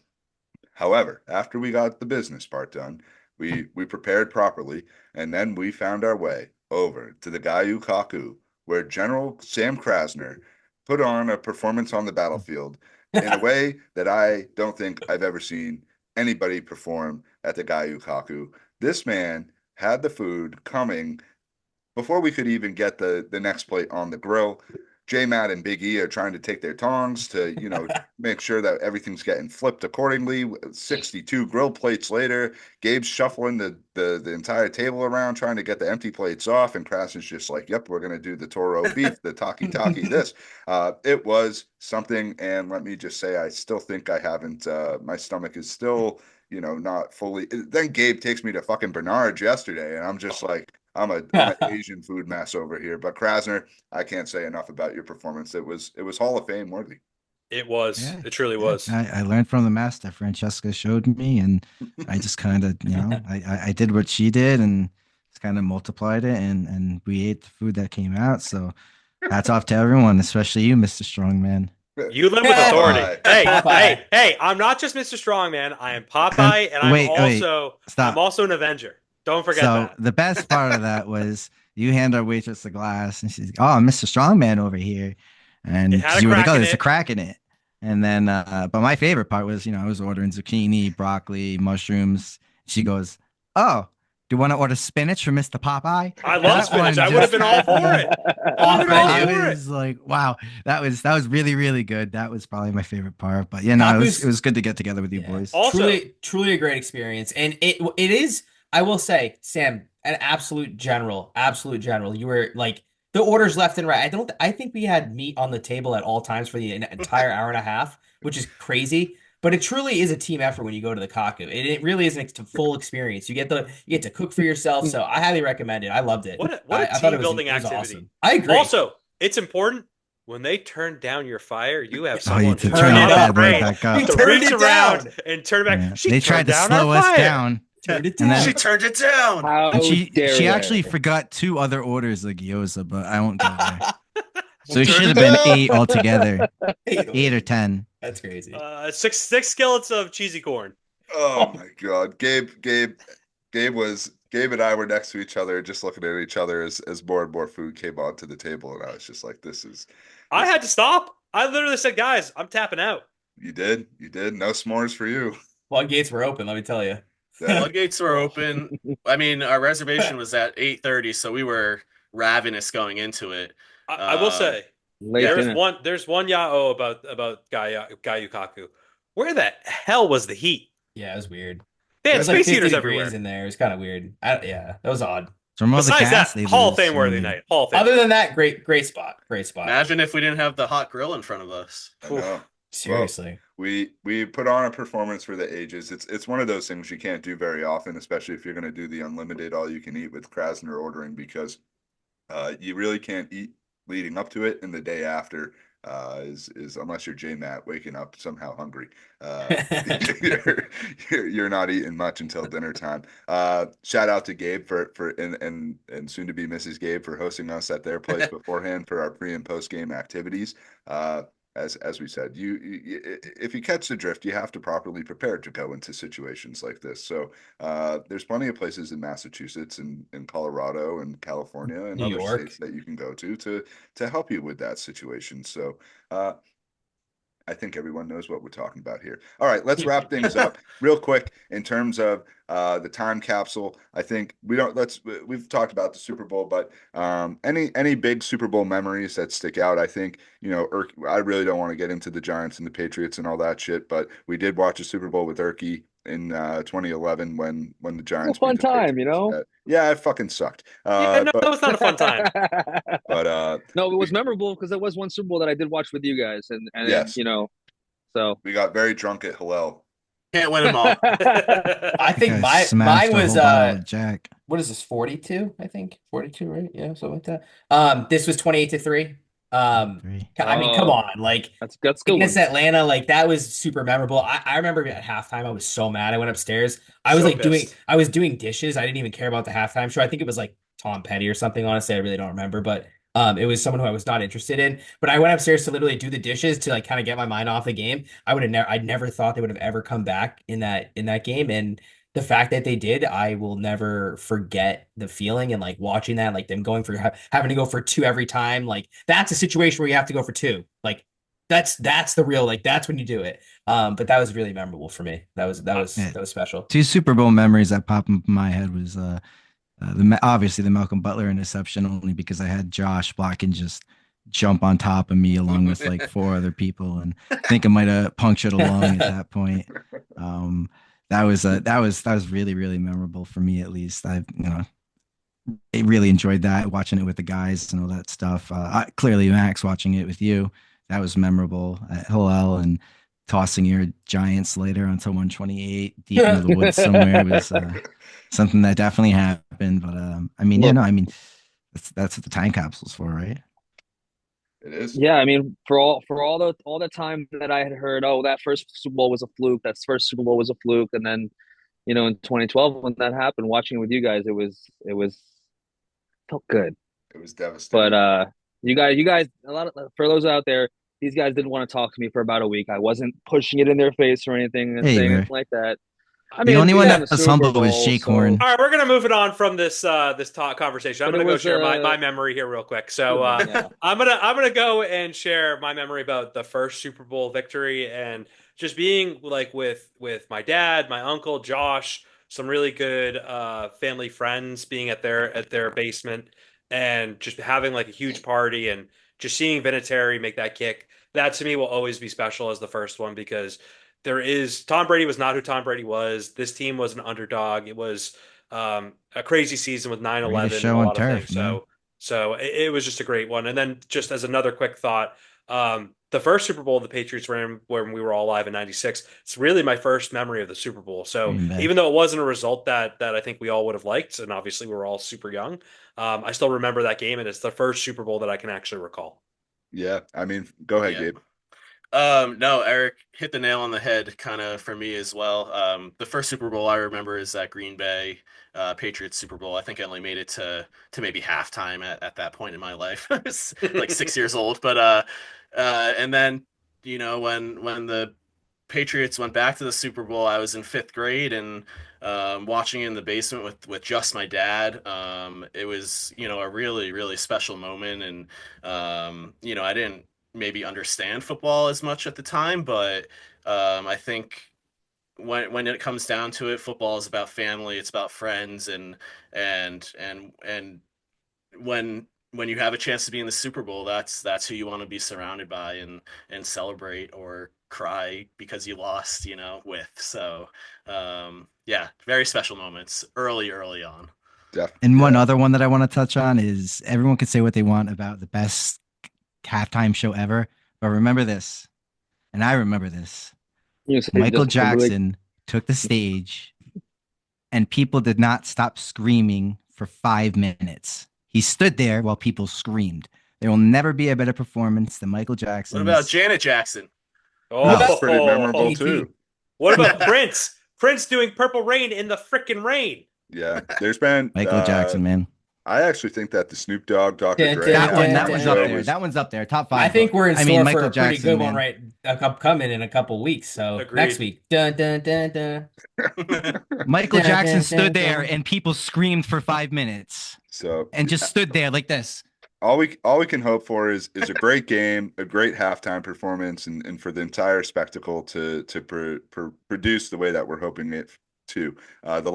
However, after we got the business part done, we prepared properly, and then we found our way over to the Gyu Kaku, where General Sam Krasner put on a performance on the battlefield in a way that I don't think I've ever seen anybody perform at the Gyu Kaku. This man had the food coming before we could even get the next plate on the grill. J Matt and Big E are trying to take their tongs to, make sure that everything's getting flipped accordingly. 62 grill plates later, Gabe's shuffling the entire table around trying to get the empty plates off, and Krasner's just like, "Yep, we're gonna do the Toro beef, the Taki this." It was something, and let me just say, I still think I haven't. My stomach is still, not fully. Then Gabe takes me to fucking Bernard's yesterday, and I'm just like, I'm an Asian food mess over here. But Krasner, I can't say enough about your performance. It was Hall of Fame worthy. It was. Yeah, It truly yeah. was. I learned from the master. Francesca showed me, and I just kind of, I did what she did and just kind of multiplied it, and we ate the food that came out. So hats off to everyone, especially you, Mr. Strongman. You live with authority. Popeye. Hey, Popeye. hey! I'm not just Mr. Strongman. I am Popeye, and Wait, stop. I'm also an Avenger. Don't forget So that. the best part of that was you hand our waitress a glass, and she's like, "Oh, Mr. Strongman over here," and It had a you were like, crack "Oh, in there's a it. crack in it." And then, but my favorite part was, I was ordering zucchini, broccoli, mushrooms. She goes, "Oh, do you want to order spinach for Mr. Popeye?" I love That spinach. one I would have just been all had for me- it. I would have been all I for it. was like, "Wow, that was really really good." That was probably my favorite part. But it was good to get together with you boys. Also, truly a great experience, and it is. I will say, Sam, an absolute general. You were like the orders left and right. I think we had meat on the table at all times for the entire hour and a half, which is crazy. But it truly is a team effort when you go to the Kaku. It really is a full experience. You get to cook for yourself. So I highly recommend it. I loved it. what a I thought team building it was activity. awesome. I agree. Also, it's important when they turn down your fire, you have Oh, someone you to turn turn it that up, bad boy right? back up. You to turned reach it around down. and turn it back. Yeah. She They tried to turned down slow our us fire. down. Turned it And down. then- She turned it down. How And she dare actually they? forgot 2 other orders of gyoza, but I won't go there. So it Turn should have it been down. 8 altogether, 8 or 10. That's crazy. Six skillets of cheesy corn. Oh my God, Gabe and I were next to each other, just looking at each other as more and more food came onto the table, and I was just like, "This is." I had to stop. I literally said, "Guys, I'm tapping out." You did. No s'mores for you. Floodgates were open, let me tell you. Yeah. Floodgates were open. I mean, our reservation was at 8:30, so we were ravenous going into it. I will say, Late Yeah. dinner. there's one yao about Gyu Kaku. Where the hell was the heat? Yeah, it was weird. They It had was like space 50 heaters degrees everywhere. in there. It was kind of weird. Yeah, that was odd. From all the Besides cast, that, they Hall of lose, Fame worthy so- night. Hall of Fame. Other than that, great spot. Great spot. Imagine if we didn't have the hot grill in front of us. I know. Seriously. We put on a performance for the ages. It's one of those things you can't do very often, especially if you're going to do the unlimited all you can eat with Krasner ordering, because you really can't eat leading up to it, and the day after is unless you're J Matt waking up somehow hungry. You're not eating much until dinner time. Shout out to Gabe for and soon to be Mrs. Gabe for hosting us at their place beforehand for our pre and post game activities. As we said, if you catch the drift, you have to properly prepare to go into situations like this. So there's plenty of places in Massachusetts and in Colorado and California and New other York. states that you can go to help you with that situation. So I think everyone knows what we're talking about here. All right, let's wrap things up real quick in terms of the time capsule. I think we've talked about the Super Bowl, but any big Super Bowl memories that stick out? I think, I really don't want to get into the Giants and the Patriots and all that shit, but we did watch a Super Bowl with Irky in 2011 when the Giants It's a fun beat the time, Patriots. Yeah, it fucking sucked. Yeah, no, that was not a fun time. But no, it was memorable because it was one Super Bowl that I did watch with you guys, and yes, so we got very drunk at Hillel. Can't win them all. I think You guys mine smashed a was whole bottle of Jack. what is this, 42? I think 42, right? Yeah, something like that. This was 28-3. I mean, come Oh, on, like that's good against one. Atlanta, like that was super memorable. I remember at halftime, I was so mad. I went upstairs. I was So like pissed. I was doing dishes. I didn't even care about the halftime show. I think it was like Tom Petty or something. Honestly, I really don't remember, but it was someone who I was not interested in. But I went upstairs to literally do the dishes to like kind of get my mind off the game. I'd never thought they would have ever come back in that game, and the fact that they did, I will never forget the feeling and like watching that, like them going for having to go for two every time. Like that's a situation where you have to go for two. Like that's the real, like that's when you do it. But that was really memorable for me. That was special. Two Super Bowl memories that pop in my head was obviously the Malcolm Butler interception, only because I had Josh Block and just jump on top of me along with like four other people, and I think I might have punctured a lung at that point. That was really, really memorable for me, at least. I really enjoyed that, watching it with the guys and all that stuff. Clearly Max, watching it with you, that was memorable at Hillel, and tossing your Giants later onto 128 deep into the woods somewhere was something that definitely happened. But that's what the time capsule's for, right? It is. Yeah, I mean, for all the time that I had heard, oh, that first Super Bowl was a fluke. That first Super Bowl was a fluke, and then, in 2012 when that happened, watching it with you guys, it was felt good. It was devastating. But you guys, for those out there, these guys didn't want to talk to me for about a week. I wasn't pushing it in their face or anything and saying anything like that. I mean, the only we one won that the was Super humble was Bowl, Jake so- Horn. All right, we're gonna move it on from this talk conversation. I'm But gonna it go was, share my memory here real quick. So Yeah. I'm gonna go and share my memory about the first Super Bowl victory and just being like with my dad, my uncle, Josh, some really good family friends, being at their basement and just having like a huge party and just seeing Vinatieri make that kick. That to me will always be special as the first one, because Tom Brady was not who Tom Brady was. This team was an underdog. It was a crazy season with 9/11 Greatest and a show on lot of turf, things. man. So it was just a great one. And then just as another quick thought, the first Super Bowl the Patriots were in when we were all alive in '96, it's really my first memory of the Super Bowl. So Green Bay. even though it wasn't a result that I think we all would have liked, and obviously we were all super young, I still remember that game, and it's the first Super Bowl that I can actually recall. Yeah, I mean, go ahead, Yeah. Gabe. No, Eric hit the nail on the head kind of for me as well. The first Super Bowl I remember is that Green Bay Patriots Super Bowl. I think I only made it to maybe halftime at that point in my life. I was like 6 years old. But and then, when the Patriots went back to the Super Bowl, I was in fifth grade and watching in the basement with just my dad. It was, a really, really special moment. And, I didn't maybe understand football as much at the time, but I think when it comes down to it, football is about family, it's about friends, and when you have a chance to be in the Super Bowl, that's who you want to be surrounded by and celebrate or cry because you lost, with. So yeah, very special moments early on. Definitely. And one other one that I want to touch on is, everyone can say what they want about the best halftime show ever, but remember this: and I remember this. You say Michael Justin Timberlake? Jackson took the stage, and people did not stop screaming for 5 minutes. He stood there while people screamed. There will never be a better performance than Michael What about Jackson's. Janet Jackson? That's pretty Oh, memorable JT. too. what about Prince? Prince doing Purple Rain in the frickin' rain. Yeah, there's been Michael Jackson, man. I actually think that the Snoop Dogg Dr. Dun, Dre dun, That one, dun, that dun, one's dun. up show there. was That one's up there. Top 5. I think we're in I store mean, for Michael a pretty Jackson, good man. one right upcoming in a couple weeks. So Agreed. next week. Dun dun dun dun. Michael Dun, Jackson dun, stood dun, there dun. and people screamed for 5 minutes so and just stood there like this. all we can hope for is a great game, a great halftime performance, and for the entire spectacle to produce the way that we're hoping it to. The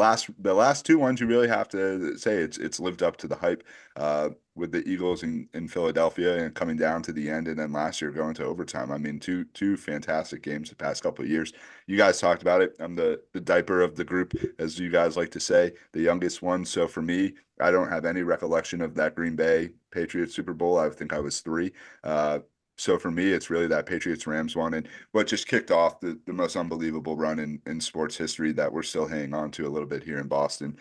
last two ones, you really have to say it's lived up to the hype. With the Eagles in Philadelphia and coming down to the end, and then last year going to overtime. I mean, two fantastic games the past couple of years. You guys talked about it. I'm the diaper of the group, as you guys like to say, the youngest one. So for me, I don't have any recollection of that Green Bay Patriots Super Bowl. I think I was 3. So for me, it's really that Patriots Rams one, and what just kicked off the most unbelievable run in sports history that we're still hanging on to a little bit here in Boston.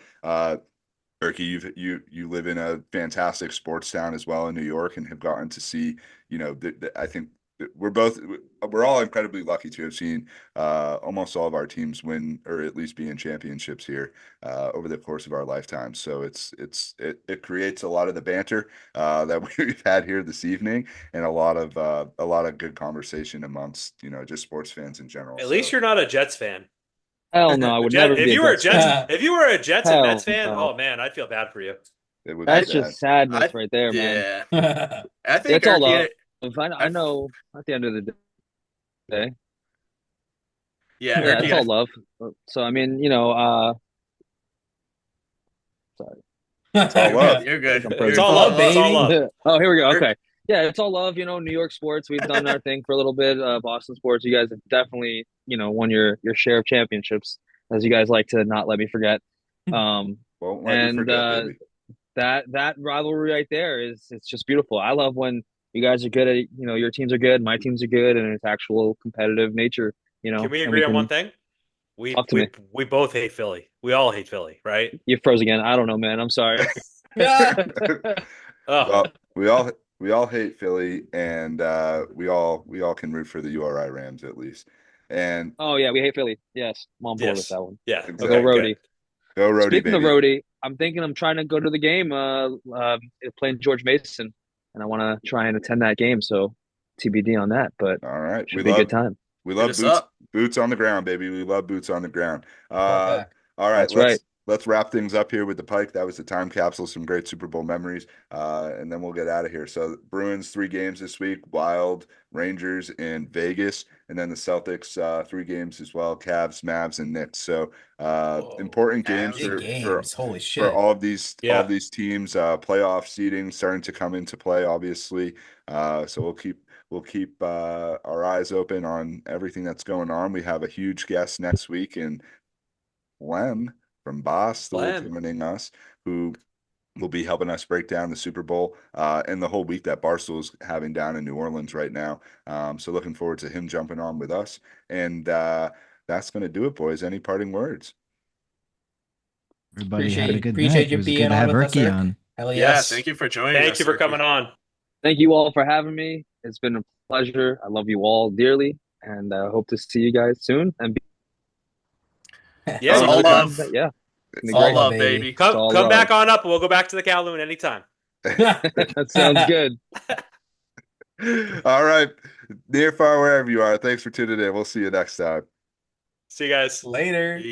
Irky, you live in a fantastic sports town as well in New York, and have gotten to see, I think we're all incredibly lucky to have seen almost all of our teams win, or at least be in championships here over the course of our lifetime. So it creates a lot of the banter that we've had here this evening, and a lot of good conversation amongst just sports fans in general. At least you're not a Jets fan. Hell no, I would never If be you a were a Jets fan. Jets, if you were a Jets and Hell Mets fan, no. oh man, I'd feel bad for you. It would That's be just sadness I- right there, man. Yeah, I think It's all Irky, love. I know at the end of the day. yeah, Yeah, Irky, it's all love. So I mean, sorry. It's all love. you're good. It's all love, baby. It's all love. Oh, here we go. Irk- Okay. Yeah, it's all love, New York sports. We've done our thing for a little bit. Boston sports, you guys have definitely, won your share of championships, as you guys like to not let me forget. Won't let you And forget, baby. that rivalry right there it's just beautiful. I love when you guys are good at your teams are good, my teams are good, and it's actual competitive nature. Can we and agree on one thing? Talk to me. We both hate Philly. We all hate Philly, right? You froze again. I don't know, man. I'm sorry. Oh, Well, we all hate Philly, and we all can root for the URI Rams at least. And Oh yeah, we hate Philly. Yes, I'm on board with yes. that one. Yeah. Exactly. Go Okay, Rhodey. good. go Rhodey, Speaking baby. of Rhodey, I'm trying to go to the game. Playing George Mason, and I want to try and attend that game. So TBD on that, but All right, should be a good time. we Hit love us boots up. boots on the ground, baby. We love boots on the ground. Love that. All right, That's right. let's wrap things up here with the Pike. That was the time capsule, some great Super Bowl memories, and then we'll get out of here. So Bruins 3 games this week: Wild, Rangers, and Vegas, and then the Celtics 3 games as well: Cavs, Mavs, and Knicks. So Whoa, important games big for games. Holy for shit. all of these Yeah. teams. Playoff seeding starting to come into play, obviously. So we'll keep our eyes open on everything that's going on. We have a huge guest next week, and Lem from Boston Lem. joining us, who will be helping us break down the Super Bowl and the whole week that Barstool's having down in New Orleans right now. So looking forward to him jumping on with us. And that's going to do it, boys. Any parting words? Everybody had a good Appreciate night. you It was being good to on have with us, Irky Irk. on. Hell Yeah, yes. thank you for joining us. Thank you for Irky. coming on. Thank you all for having me. It's been a pleasure. I love you all dearly, and I hope to see you guys soon. And Yeah, It's you all should- love. yeah, It's All all love, love, baby. It's all Come love. back on up and we'll go back to the Kowloon anytime. that sounds good. All right. Near, far, wherever you are. Thanks for tuning in. We'll see you next time. See you guys. Later. Peace.